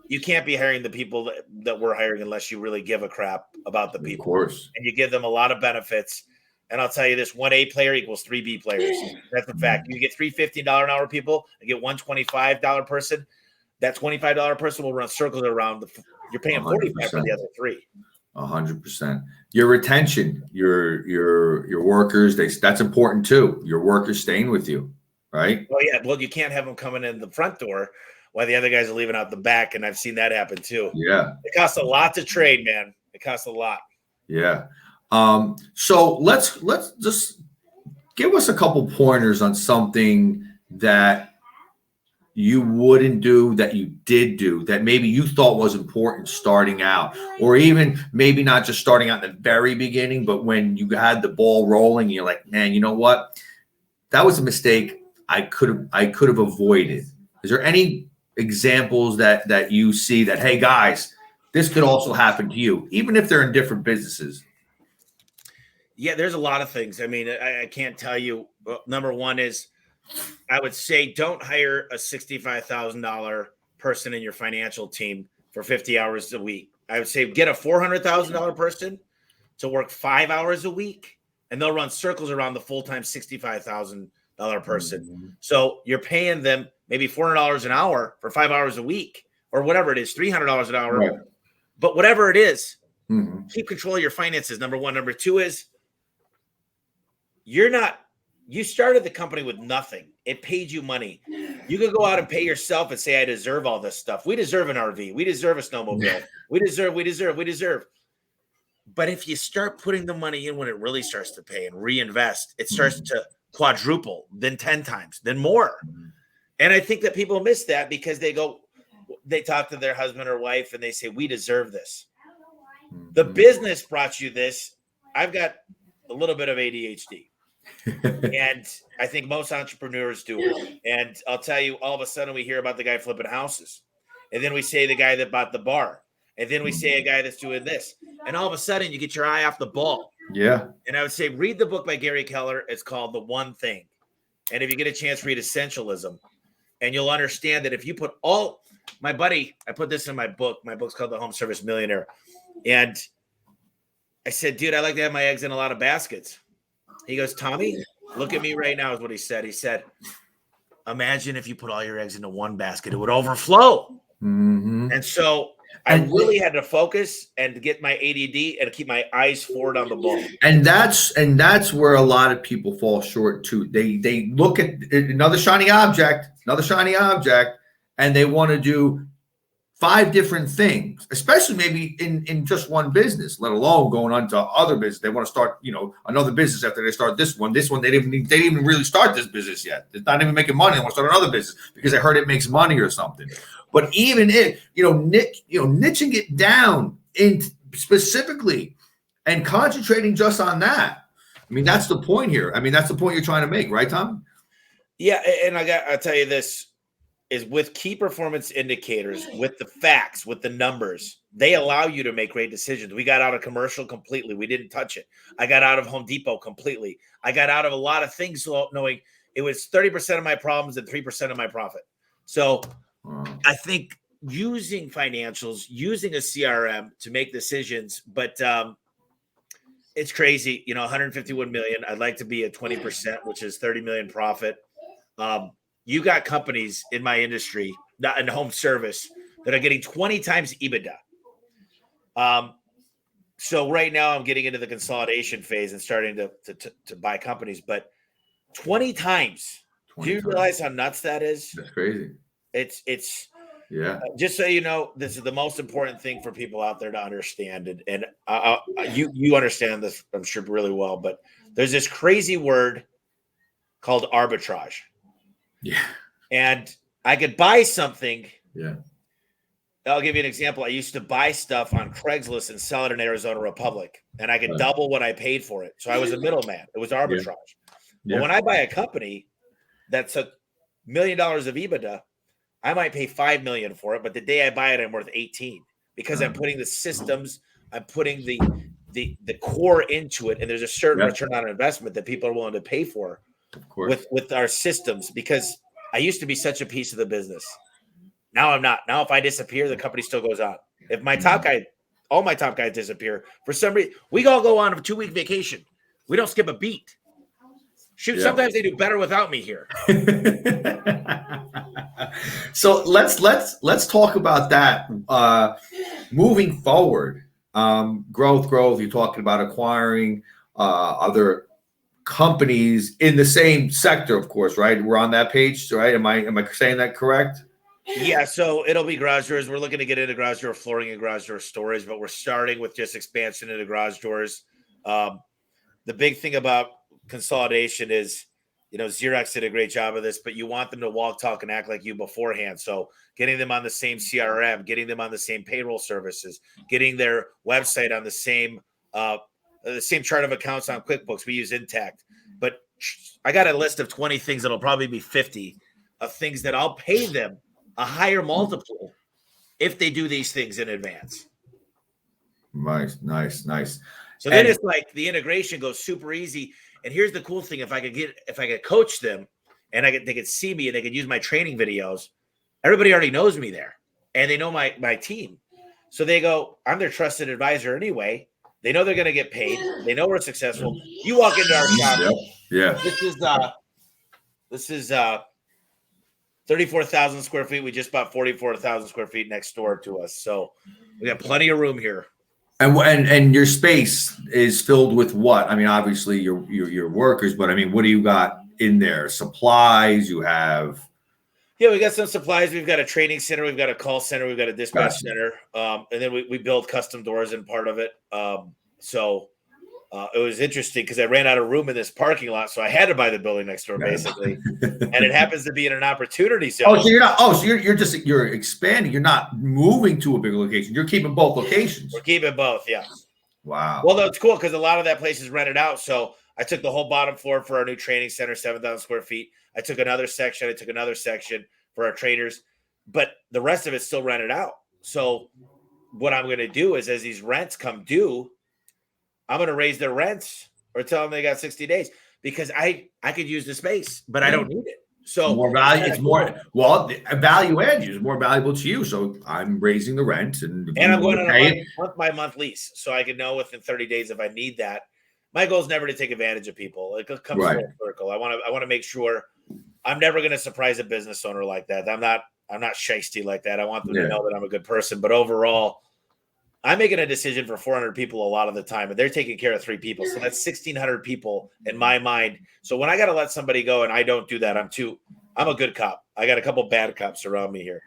you can't be hiring the people that we're hiring unless you really give a crap about the people. Of course. And you give them a lot of benefits. And I'll tell you this, 1 A player equals 3 B players. That's a fact. You get 3 $15 an hour people and get one $25 person. That $25 person will run circles around. You're paying 45 for the other 3. 100%. Your retention, your workers, that's important too. Your workers staying with you, right? Oh yeah. Well, you can't have them coming in the front door while the other guys are leaving out the back, and I've seen that happen too. Yeah. It costs a lot to trade, man. It costs a lot. Yeah. So let's just give us a couple pointers on something that you wouldn't do that you did do that maybe you thought was important starting out, or even maybe not just starting out in the very beginning, but when you had the ball rolling, you're like, man, you know what? That was a mistake I could have avoided. Is there any examples that you see that, hey guys, this could also happen to you, even if they're in different businesses? Yeah, there's a lot of things. I mean, I can't tell you. Number one is I would say don't hire a $65,000 person in your financial team for 50 hours a week. I would say get a $400,000 person to work 5 hours a week, and they'll run circles around the full-time $65,000 person. Mm-hmm. So you're paying them maybe $400 an hour for 5 hours a week, or whatever it is, $300 an hour. Right. But whatever it is, Mm-hmm. keep control of your finances. Number one. Number two is you started the company with nothing. It paid you money. You could go out and pay yourself and say, I deserve all this stuff. We deserve an RV. We deserve a snowmobile. We deserve. But if you start putting the money in when it really starts to pay and reinvest, it starts to quadruple, then 10 times, then more. And I think that people miss that because they talk to their husband or wife and they say, we deserve this. The business brought you this. I've got a little bit of ADHD. And I think most entrepreneurs do it. And I'll tell you, all of a sudden we hear about the guy flipping houses. And then we say the guy that bought the bar. And then we say a guy that's doing this. And all of a sudden you get your eye off the ball. Yeah. And I would say read the book by Gary Keller. It's called The One Thing. And if you get a chance, read Essentialism. And you'll understand that if you put my buddy, I put this in my book. My book's called The Home Service Millionaire. And I said, dude, I like to have my eggs in a lot of baskets. He goes, Tommy, look at me right now is what he said. He said, imagine if you put all your eggs into one basket, it would overflow. Mm-hmm. And so I really had to focus and get my ADD and keep my eyes forward on the ball. And that's where a lot of people fall short too. They look at another shiny object, and they want to do 5 different things, especially maybe in just one business, let alone going on to other business. They want to start, another business after they start this one. This one, they didn't even really start this business yet. It's not even making money. They want to start another business because they heard it makes money or something. But even if, niching it down in specifically and concentrating just on that. I mean, that's the point here. I mean, that's the point you're trying to make, right, Tom? Yeah. And I'll tell you this. Is with key performance indicators, with the facts, with the numbers, they allow you to make great decisions. We got out of commercial completely. We didn't touch it. I got out of Home Depot completely. I got out of a lot of things knowing it was 30% of my problems and 3% of my profit. So I think using financials, using a CRM to make decisions, but it's crazy. 151 million. I'd like to be at 20%, which is 30 million profit. You got companies in my industry, not in home service, that are getting 20 times EBITDA. So right now I'm getting into the consolidation phase and starting to buy companies, but 20 times. Do you realize how nuts that is? That's crazy. It's yeah. Just so you know, this is the most important thing for people out there to understand. And you understand this, I'm sure, really well, but there's this crazy word called arbitrage. Yeah. And I could buy something. Yeah. I'll give you an example. I used to buy stuff on Craigslist and sell it in Arizona Republic, and I could double what I paid for it. So I was a middleman. It was arbitrage. Yeah. But when I buy a company that's $1 million of EBITDA, I might pay $5 million for it, but the day I buy it, I'm worth 18 because I'm putting the systems, I'm putting the core into it, and there's a certain return on investment that people are willing to pay for. Of course. With our systems, because I used to be such a piece of the business. Now I'm not. Now if I disappear, the company still goes on. If my top guy, all my top guys disappear, for some reason, we all go on a 2-week vacation. We don't skip a beat. Shoot, sometimes they do better without me here. So let's talk about that. Moving forward, growth. You're talking about acquiring other companies in the same sector, of course, right? We're on that page, right? Am I saying that correct? Yeah, so it'll be garage doors. We're looking to get into garage door flooring and garage door storage, but we're starting with just expansion into garage doors. The big thing about consolidation is, Xerox did a great job of this, but you want them to walk, talk, and act like you beforehand. So getting them on the same CRM, getting them on the same payroll services, getting their website on the same chart of accounts on QuickBooks. We use Intact. But I got a list of 20 things that'll probably be 50 of things that I'll pay them a higher multiple if they do these things in advance. Nice. So then it's like the integration goes super easy. And here's the cool thing: if I could coach them, and they could see me, and they could use my training videos, everybody already knows me there, and they know my team. So they go, I'm their trusted advisor anyway. They know they're going to get paid. They know we're successful. You walk into our shop. Yeah. This is 34,000 square feet. We just bought 44,000 square feet next door to us. So we got plenty of room here. And your space is filled with what? I mean, obviously your workers, but I mean, what do you got in there? Supplies you have? Yeah, we got some supplies. We've got a training center. We've got a call center. We've got a dispatch center. And then we build custom doors in part of it. So it was interesting because I ran out of room in this parking lot. So I had to buy the building next door, basically. And it happens to be in an opportunity zone. You're expanding. You're not moving to a bigger location. You're keeping both locations. We're keeping both, yeah. Wow. Well, it's cool because a lot of that place is rented out. So I took the whole bottom floor for our new training center, 7,000 square feet. I took another section for our trainers, but the rest of it's still rented out. So what I'm going to do is, as these rents come due, I'm going to raise their rents or tell them they got 60 days because I could use the space, but I don't need it. So more value. It's more, well, value add is more valuable to you. So I'm raising the rent and I'm going on a month by month lease. So I can know within 30 days if I need that. My goal is never to take advantage of people. It comes full circle. I want to make sure I'm never going to surprise a business owner like that. I'm not shisty like that. I want them to know that I'm a good person, but overall, I'm making a decision for 400 people a lot of the time, and they're taking care of 3 people. So that's 1,600 people in my mind. So when I got to let somebody go and I don't do that, I'm a good cop. I got a couple bad cops around me here.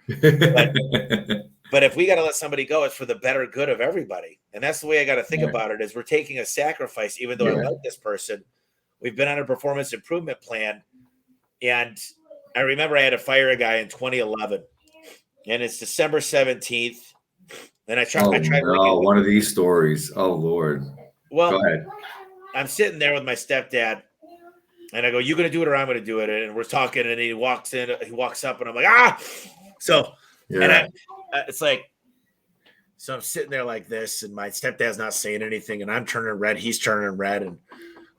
But if we got to let somebody go, it's for the better good of everybody. And that's the way I got to think about it is we're taking a sacrifice, even though I like this person. We've been on a performance improvement plan. And I remember I had to fire a guy in 2011, and it's December 17th. And I tried. One of these stories. Oh, Lord. Well, go ahead. I'm sitting there with my stepdad, and I go, "You going to do it or I'm going to do it?" And we're talking, and he walks up, and I'm like, "Ah!" So, and it's like, so I'm sitting there like this, and my stepdad's not saying anything, and I'm turning red. He's turning red, and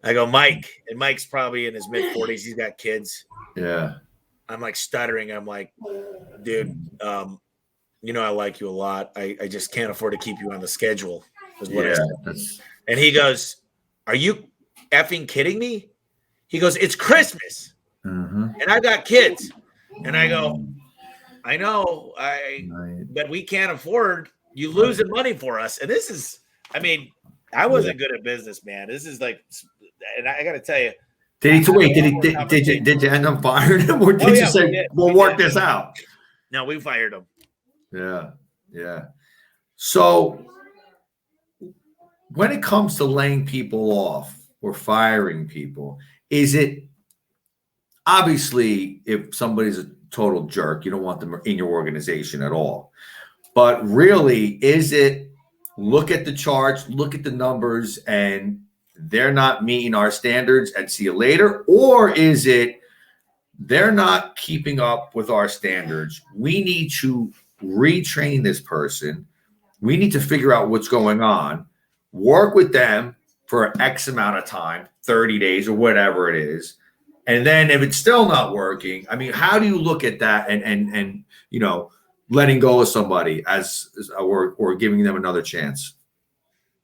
I go, "Mike," and Mike's probably in his mid-40s. He's got kids. Yeah. I'm like stuttering. I'm like, "Dude, I like you a lot. I just can't afford to keep you on the schedule." Is what I said. And he goes, "Are you effing kidding me?" He goes, "It's Christmas, and I got kids." And I go, "I know, but we can't afford you losing money for us." And this is, I wasn't good at business, man. This is like, and I got to tell you. Did you end up firing him, or did you say, "We'll work this out"? No, we fired him. Yeah. So when it comes to laying people off or firing people, is it obviously if somebody's a total jerk, you don't want them in your organization at all. But really, is it look at the charts, look at the numbers, and they're not meeting our standards and see you later? Or is it they're not keeping up with our standards? We need to retrain this person. We need to figure out what's going on, work with them for X amount of time, 30 days or whatever it is. And then if it's still not working, how do you look at that and letting go of somebody or giving them another chance?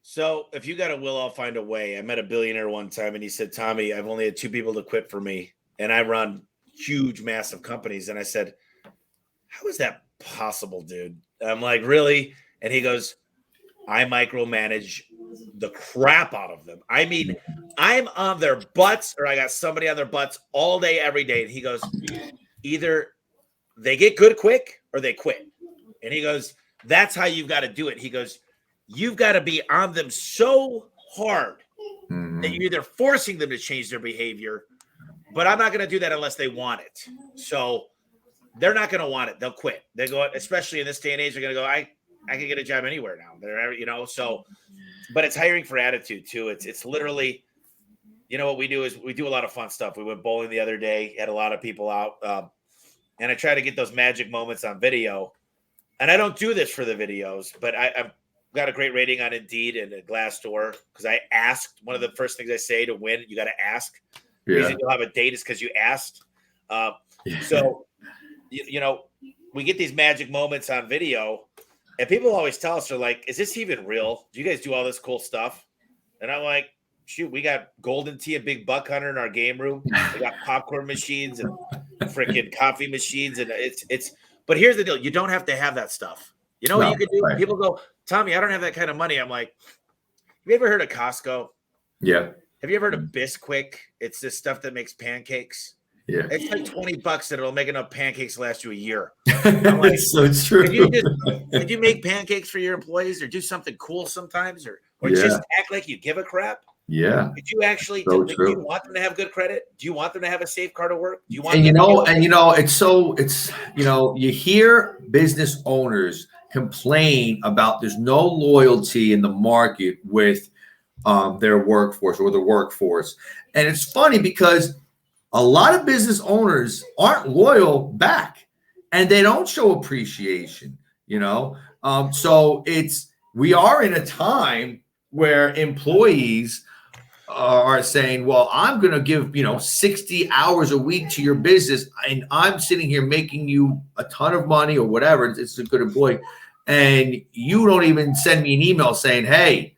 So if you got a will, I'll find a way. I met a billionaire one time and he said, "Tommy, I've only had 2 people to quit for me. And I run huge, massive companies." And I said, "How is that possible, dude?" I'm like, "Really?" And he goes, "I micromanage the crap out of them. I'm on their butts, or I got somebody on their butts all day, every day." And he goes, "Either they get good quick or they quit." And he goes, "That's how you've got to do it." He goes, "You've got to be on them so hard that you're either forcing them to change their behavior, but I'm not going to do that unless they want it. So they're not going to want it. They'll quit. They go, especially in this day and age, they're going to go, I can get a job anywhere now. They're, so, but it's hiring for attitude too. It's literally, what we do is we do a lot of fun stuff. We went bowling the other day, had a lot of people out. And I try to get those magic moments on video. And I don't do this for the videos, but I've got a great rating on Indeed and a Glassdoor because I asked. One of the first things I say to win, you got to ask. The reason you'll have a date is because you asked. So, we get these magic moments on video, and people always tell us, they're like, is this even real? Do you guys do all this cool stuff? And I'm like, shoot, we got Golden Tea, a big buck hunter in our game room. We got popcorn machines and freaking coffee machines. And but here's the deal. You don't have to have that stuff. You know what you can do? Right. People go, Tommy, I don't have that kind of money. I'm like, have you ever heard of Costco? Yeah. Have you ever heard of Bisquick? It's this stuff that makes pancakes. Yeah. It's like $20 that it'll make enough pancakes to last you a year. Like, so true. Could you make pancakes for your employees or do something cool sometimes or just act like you give a crap? Yeah. Did you actually do you want them to have good credit? Do you want them to have a safe card of work? Do you want you hear business owners complain about there's no loyalty in the market with their workforce or the workforce. And it's funny because a lot of business owners aren't loyal back and they don't show appreciation, so we are in a time where employees are saying, well, I'm going to give, 60 hours a week to your business. And I'm sitting here making you a ton of money or whatever. It's a good employee. And you don't even send me an email saying, hey,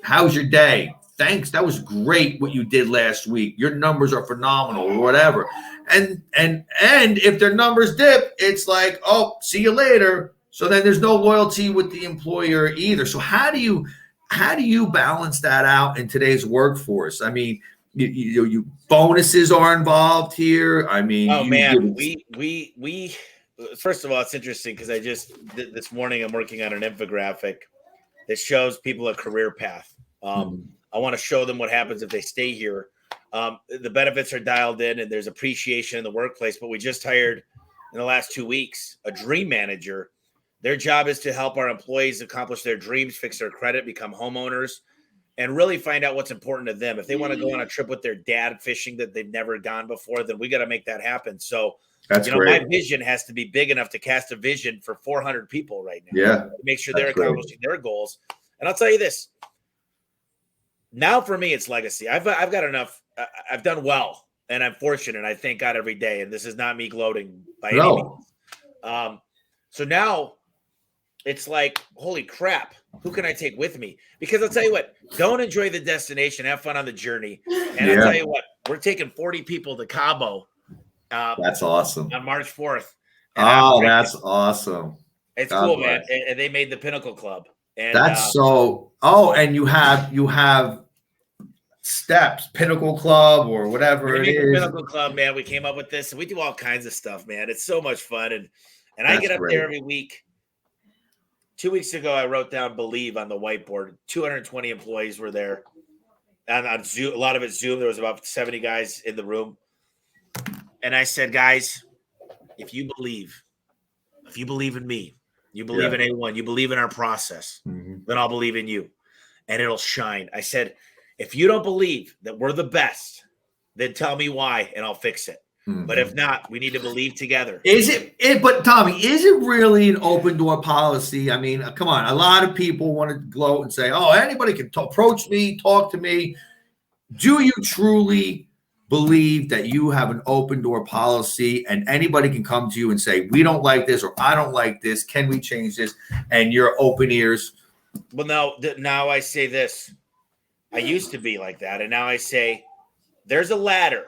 how's your day? Thanks. That was great what you did last week. Your numbers are phenomenal or whatever. And if their numbers dip, it's like, oh, see you later. So then there's no loyalty with the employer either. So how do you balance that out in today's workforce? I mean, you bonuses are involved here. I mean, we first of all, it's interesting because this morning I'm working on an infographic that shows people a career path. I want to show them what happens if they stay here. The benefits are dialed in and there's appreciation in the workplace, but we just hired in the last 2 weeks a dream manager. Their job is to help our employees accomplish their dreams, fix their credit, become homeowners, and really find out what's important to them. If they want to go on a trip with their dad fishing that they've never gone before, then we got to make that happen. So, my vision has to be big enough to cast a vision for 400 people right now. Yeah. To make sure they're accomplishing their goals. And I'll tell you this. Now for me, it's legacy. I've got enough. I've done well, and I'm fortunate. I thank God every day. And this is not me gloating by any means. So now it's like, holy crap, who can I take with me? Because I'll tell you what, don't enjoy the destination, have fun on the journey. And I'll tell you what, we're taking 40 people to Cabo. That's awesome. On March 4th. That's awesome. It's cool, man. And they made the Pinnacle Club. And that's and you have steps, Pinnacle Club or whatever it is. Pinnacle Club, man. We came up with this and we do all kinds of stuff, man. It's so much fun. And I get up there every week. 2 weeks ago, I wrote down Believe on the whiteboard. 220 employees were there. And on Zoom, a lot of it Zoom. There was about 70 guys in the room. And I said, guys, if you believe in me, you believe in A1, you believe in our process, then I'll believe in you. And it'll shine. I said, if you don't believe that we're the best, then tell me why and I'll fix it. But if not, we need to believe together. But Tommy, is it really an open door policy? I mean, come on. A lot of people want to gloat and say, oh, anybody can approach me, talk to me. Do you truly believe that you have an open door policy and anybody can come to you and say, we don't like this or I don't like this. Can we change this? And you're open ears. Well, now I say this. I used to be like that. And now I say there's a ladder.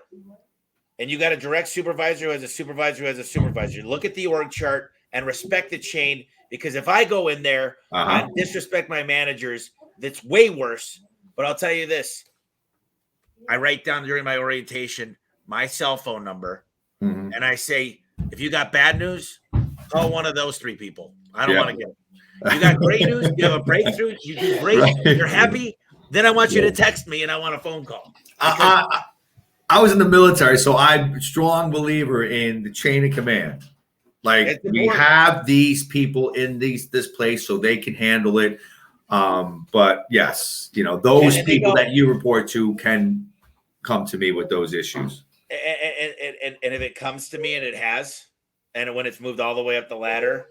And you got a direct supervisor who has a supervisor who has a supervisor. Look at the org chart and respect the chain, because if I go in there and disrespect my managers, that's way worse. But I'll tell you this. I write down during my orientation my cell phone number, and I say, if you got bad news, call one of those three people. I don't want to get it. You got great news, you have a breakthrough, you do great, you're happy, then I want you to text me and I want a phone call. I was in the military, so I'm a strong believer in the chain of command. Like, we have these people in this place so they can handle it. But yes, those people that you report to can come to me with those issues. And if it comes to me, and it has, and when it's moved all the way up the ladder,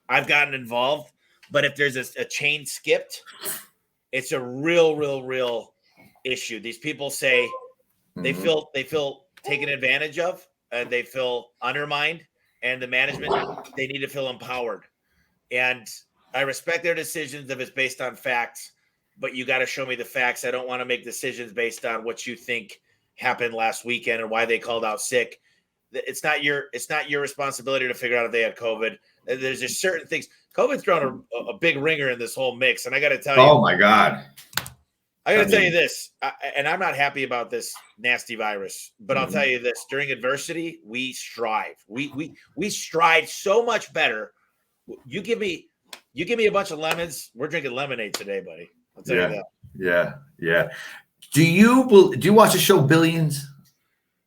I've gotten involved. But if there's a chain skipped, it's a real issue. These people say they feel taken advantage of, and they feel undermined, and the management, they need to feel empowered. And I respect their decisions if it's based on facts, but you got to show me the facts. I don't want to make decisions based on what you think happened last weekend and why they called out sick. It's not your responsibility to figure out if they had COVID. There's just certain things. COVID's thrown a big ringer in this whole mix, and I got to tell you. Oh my God! I got to tell you this, and I'm not happy about this nasty virus, but I'll tell you this: during adversity, we strive. We strive so much better. You give me a bunch of lemons, we're drinking lemonade today, buddy. I'll tell you that. Yeah. Do you watch the show Billions?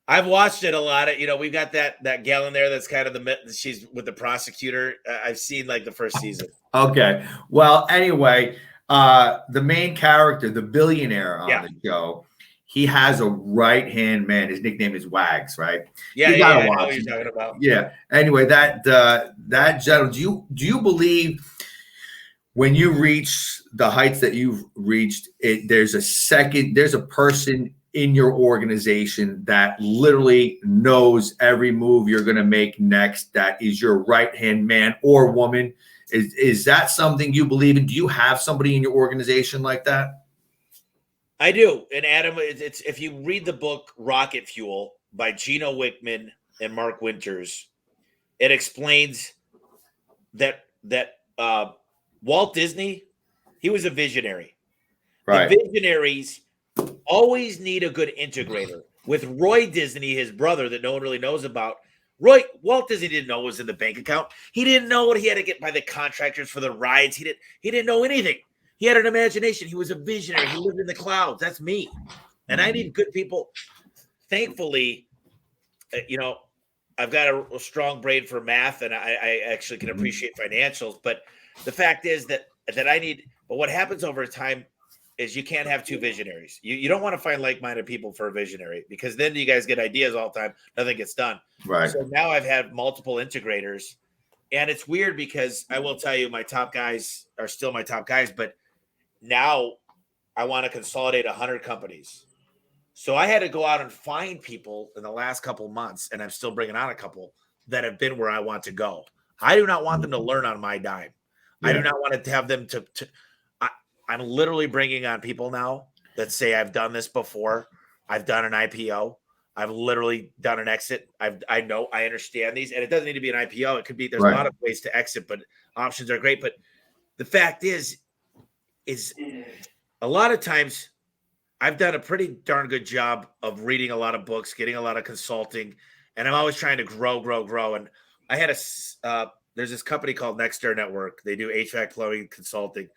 I've watched it a lot. We've got that gal in there that's kind of she's with the prosecutor. I've seen like the first season. Okay. Well, anyway, the main character, the billionaire on the show, he has a right-hand man. His nickname is Wags, right? Yeah, I know what you're talking about. Yeah. Anyway, that gentleman, do you believe when you reach the heights that you've reached, there's a person in your organization that literally knows every move you're going to make next, that is your right-hand man or woman? Is that something you believe in? Do you have somebody in your organization like that? I do. And Adam, it's if you read the book Rocket Fuel by Gino Wickman and Mark Winters, it explains that Walt Disney, he was a visionary. Right. The visionaries always need a good integrator. With Roy Disney, his brother that no one really knows about, Walt Disney didn't know what was in the bank account. He didn't know what he had to get by the contractors for the rides. He didn't know anything. He had an imagination. He was a visionary. He lived in the clouds. That's me. And I need good people. Thankfully, I've got a strong brain for math, and I actually can appreciate financials. But the fact is that I need – but what happens over time is you can't have two visionaries. You don't want to find like-minded people for a visionary, because then you guys get ideas all the time. Nothing gets done. Right. So now I've had multiple integrators, and it's weird because I will tell you my top guys are still my top guys, but now I want to consolidate 100 companies. So I had to go out and find people in the last couple of months, and I'm still bringing on a couple that have been where I want to go. I do not want them to learn on my dime. Yeah. I do not want to have them to I'm literally bringing on people now that say I've done this before. I've done an IPO. I've literally done an exit. I know, I understand these, and it doesn't need to be an IPO. It could be, there's a lot of ways to exit, but options are great. But the fact is a lot of times I've done a pretty darn good job of reading a lot of books, getting a lot of consulting, and I'm always trying to grow. And I had there's this company called Nextdoor Network. They do HVAC plumbing consulting.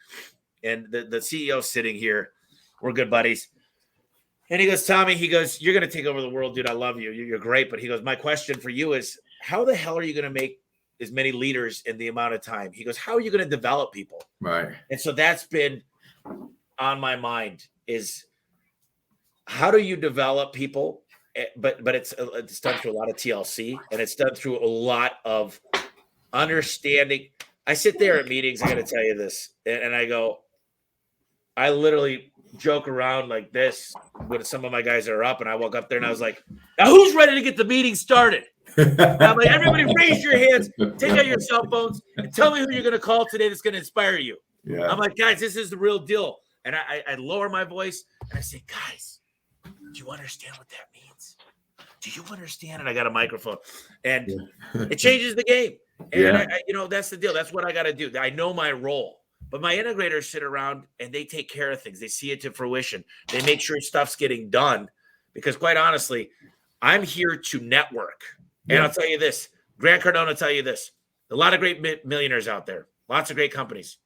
And the CEO sitting here, we're good buddies. And he goes, Tommy, you're going to take over the world, dude. I love you. You're great. But he goes, my question for you is, how the hell are you going to make as many leaders in the amount of time? He goes, how are you going to develop people? Right. And so that's been on my mind, is how do you develop people? But it's done through a lot of TLC, and it's done through a lot of understanding. I sit there at meetings, I got to tell you this, and I go, I literally joke around like this when some of my guys are up, and I walk up there and I was like, now who's ready to get the meeting started? I'm like, everybody raise your hands, take out your cell phones, and tell me who you're going to call today that's going to inspire you. Yeah. I'm like, guys, this is the real deal. And I lower my voice and I say, guys, do you understand what that means? Do you understand? And I got a microphone, and it changes the game. And that's the deal. That's what I got to do. I know my role. But my integrators sit around and they take care of things. They see it to fruition. They make sure stuff's getting done, because quite honestly, I'm here to network. And I'll tell you this, Grant Cardone will tell you this, a lot of great millionaires out there, lots of great companies.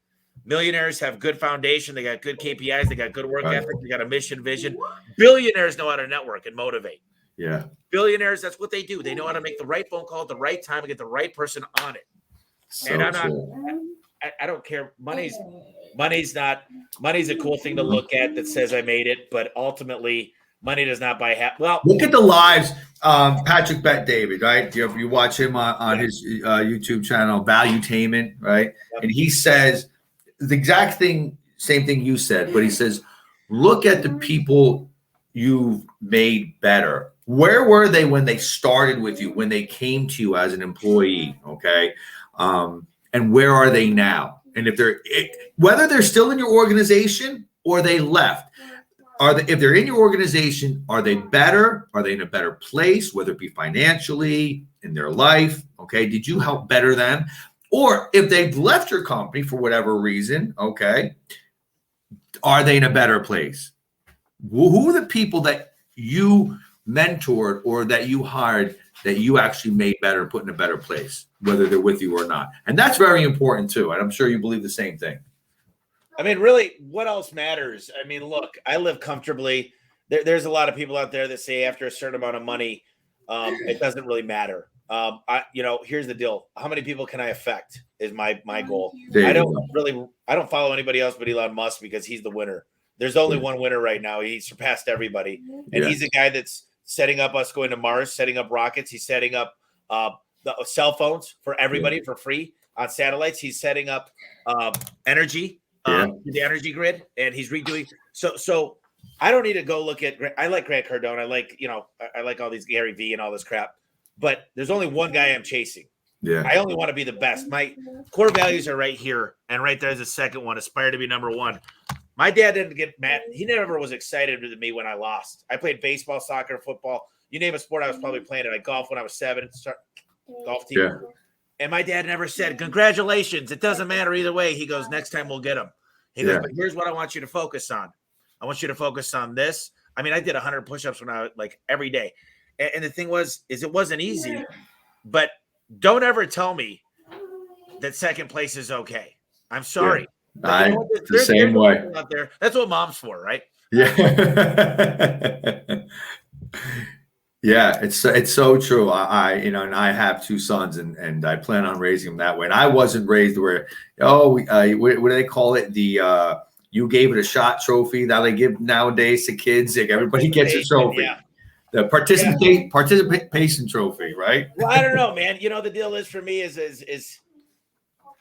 Millionaires have good foundation. They got good KPIs. They got good work ethic. They got a mission, vision. Billionaires know how to network and motivate. Yeah. Billionaires, that's what they do. They know how to make the right phone call at the right time and get the right person on it. So and I'm not, true. I don't care. Money's a cool thing to look at that says I made it, but ultimately money does not buy well. Look at the lives. Patrick Bet David, right? You watch him on his YouTube channel, Valuetainment, right? Yep. And he says the exact same thing you said, but he says, look at the people you've made better. Where were they when they started with you, when they came to you as an employee? Okay. And where are they now? And whether they're still in your organization or they left, if they're in your organization, are they better? Are they in a better place, whether it be financially, in their life? Okay. Did you help better them? Or if they've left your company for whatever reason, okay, are they in a better place? Who are the people that you mentored or that you hired that you actually made better and put in a better place, whether they're with you or not? And that's very important too. And I'm sure you believe the same thing. I mean, really, what else matters? I mean, look, I live comfortably. There's a lot of people out there that say after a certain amount of money, it doesn't really matter. Here's the deal. How many people can I affect is my goal. I don't follow anybody else but Elon Musk because he's the winner. There's only one winner right now. He surpassed everybody. And he's the guy that's setting up us going to Mars, setting up rockets. He's setting up the cell phones for everybody for free on satellites. He's setting up energy, the energy grid, and he's redoing. So I don't need to go look at. I like Grant Cardone. I like all these Gary V and all this crap. But there's only one guy I'm chasing. Yeah. I only want to be the best. My core values are right here, and right there's the second one. Aspire to be number one. My dad didn't get mad. He never was excited with me when I lost. I played baseball, soccer, football. You name a sport, I was probably playing it. I golfed when I was 7. Golf team. Yeah. And my dad never said, congratulations. It doesn't matter either way. He goes, next time we'll get him. He goes, but here's what I want you to focus on. I want you to focus on this. I mean, I did 100 push-ups when I was every day. And the thing is it wasn't easy, but don't ever tell me that second place is okay. I'm sorry. Yeah. The same way out there. That's what mom's for, right? Yeah. Yeah, it's so true. And I have 2 sons and I plan on raising them that way. And I wasn't raised where, what do they call it? The you gave it a shot trophy that they give nowadays to kids. Like everybody gets a trophy. Yeah. The participation trophy, right? Well, I don't know, man. The deal is for me is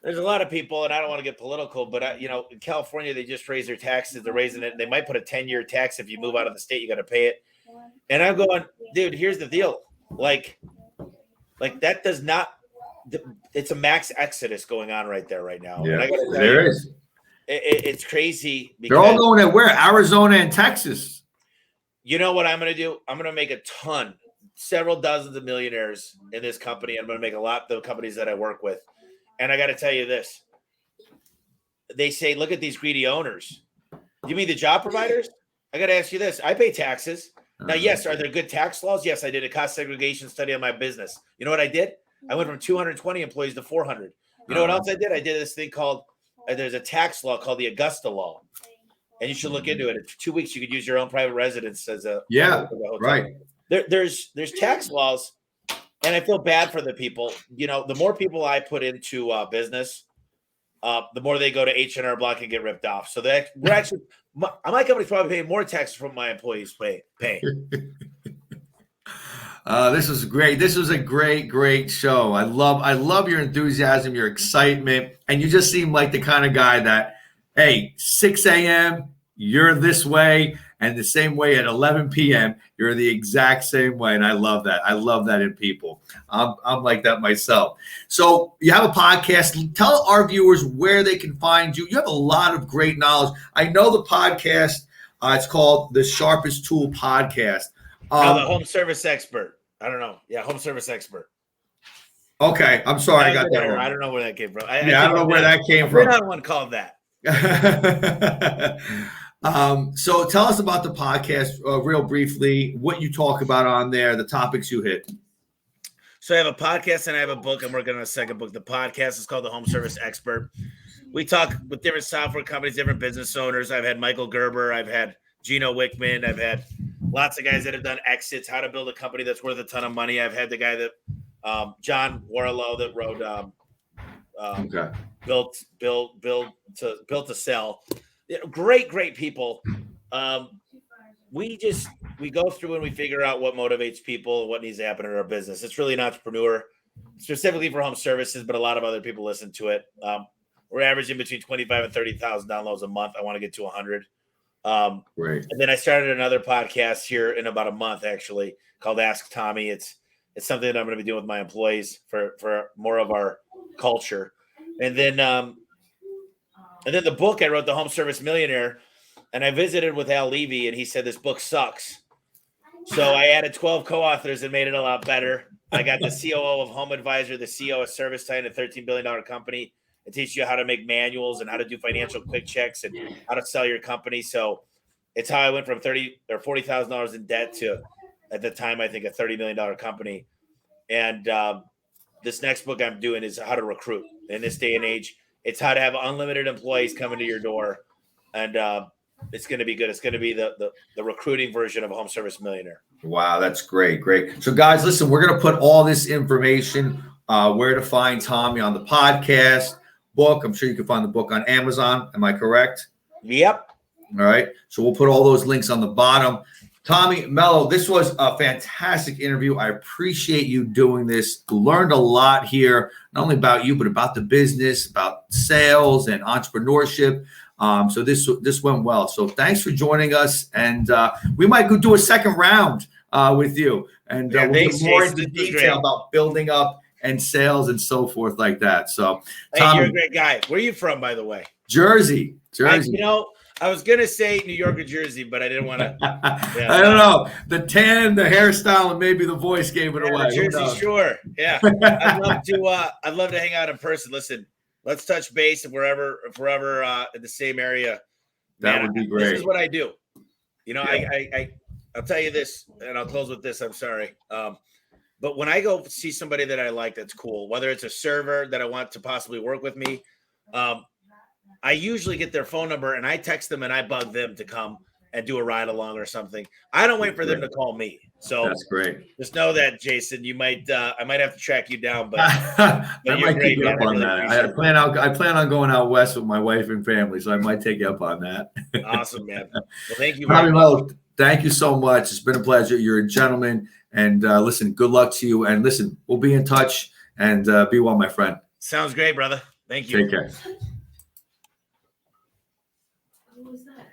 there's a lot of people, and I don't want to get political, but in California they just raised their taxes. They're raising it. They might put a 10-year tax if you move out of the state. You got to pay it. And I'm going, dude. Here's the deal. Like that does not. It's a max exodus going on right there right now. Yeah, and I gotta tell there you, is. It's crazy. They're all going to where? Arizona and Texas. You know what I'm going to do? I'm going to make several dozens of millionaires in this company. I'm going to make a lot of the companies that I work with. And I got to tell you this. They say, look at these greedy owners. You mean the job providers? I got to ask you this. I pay taxes. Now, yes, are there good tax laws? Yes, I did a cost segregation study on my business. You know what I did? I went from 220 employees to 400. You know what else I did? I did this thing called, there's a tax law called the Augusta Law. And you should look into it. In 2 weeks, you could use your own private residence as a right. There's tax laws, and I feel bad for the people. The more people I put into business, the more they go to H&R Block and get ripped off. So that we're actually, my company's probably paying more taxes from my employees pay. This is great. This was a great show. I love your enthusiasm, your excitement, and you just seem like the kind of guy that, hey, 6 a.m., you're this way, and the same way at 11 p.m., you're the exact same way, and I love that. I love that in people. I'm like that myself. So you have a podcast. Tell our viewers where they can find you. You have a lot of great knowledge. I know the podcast, it's called The Sharpest Tool Podcast. The home service expert. I don't know. Yeah, home service expert. Okay, I'm sorry. I got that wrong. I don't know where that came from. I don't know where that came from. We're not one called that. So tell us about the podcast real briefly, what you talk about on there, the topics you hit. So I have a podcast and I have a book. I'm working on a second book. The podcast is called The Home Service Expert. we talk with different software companies, different business owners. I've had Michael Gerber. I've had Gino Wickman. I've had lots of guys that have done exits, how to build a company that's worth a ton of money. I've had the guy that John Warlow that wrote built to sell. Great people. We go through and we figure out what motivates people and what needs to happen in our business. It's really an entrepreneur, specifically for home services, but a lot of other people listen to it. We're averaging between 25 and 30,000 downloads a month. I want to get to 100. Great. And then I started another podcast here in about a month, actually, called Ask Tommy. It's something that I'm going to be doing with my employees for more of our culture. And then the book I wrote, The Home Service Millionaire, and I visited with Al Levy, and he said this book sucks. So I added 12 co-authors and made it a lot better. I got the COO of Home Advisor, the CEO of ServiceTitan, a $13 billion company. It teaches you how to make manuals and how to do financial quick checks and how to sell your company. So it's how I went from $30,000 or $40,000 in debt to, at the time, I think a $30 million company. And this next book I'm doing is how to recruit in this day and age. It's how to have unlimited employees coming to your door. And it's going to be good. It's going to be the recruiting version of a Home Service Millionaire. Wow, that's great. So guys, listen, we're going to put all this information, where to find Tommy on the podcast, book. I'm sure you can find the book on Amazon. Am I correct? Yep. All right. So we'll put all those links on the bottom. Tommy, Mello, this was a fantastic interview. I appreciate you doing this. Learned a lot here, not only about you, but about the business, about sales and entrepreneurship. So this went well. So thanks for joining us. And we might go do a second round with you. And we'll get more into detail about building up and sales and so forth like that. So, hey, Tommy, you're a great guy. Where are you from, by the way? Jersey. I was going to say New York or Jersey, but I didn't want to. Yeah, I don't know. The tan, the hairstyle, and maybe the voice gave it away. Jersey, sure. Yeah. I'd love to hang out in person. Listen, let's touch base if we're ever in the same area. That would be great. This is what I do. I'll tell you this, and I'll close with this. I'm sorry. But when I go see somebody that I like, that's cool, whether it's a server that I want to possibly work with me, I usually get their phone number and I text them and I bug them to come and do a ride along or something. I don't wait for them to call me. So that's great. Just know that, Jason, I might have to track you down, but I might take you up on that. I plan on going out west with my wife and family, so I might take you up on that. Awesome, man. Well, thank you. Mello, thank you so much. It's been a pleasure. You're a gentleman. And listen, good luck to you. And listen, we'll be in touch. And be well, my friend. Sounds great, brother. Thank you. Take care. What was that?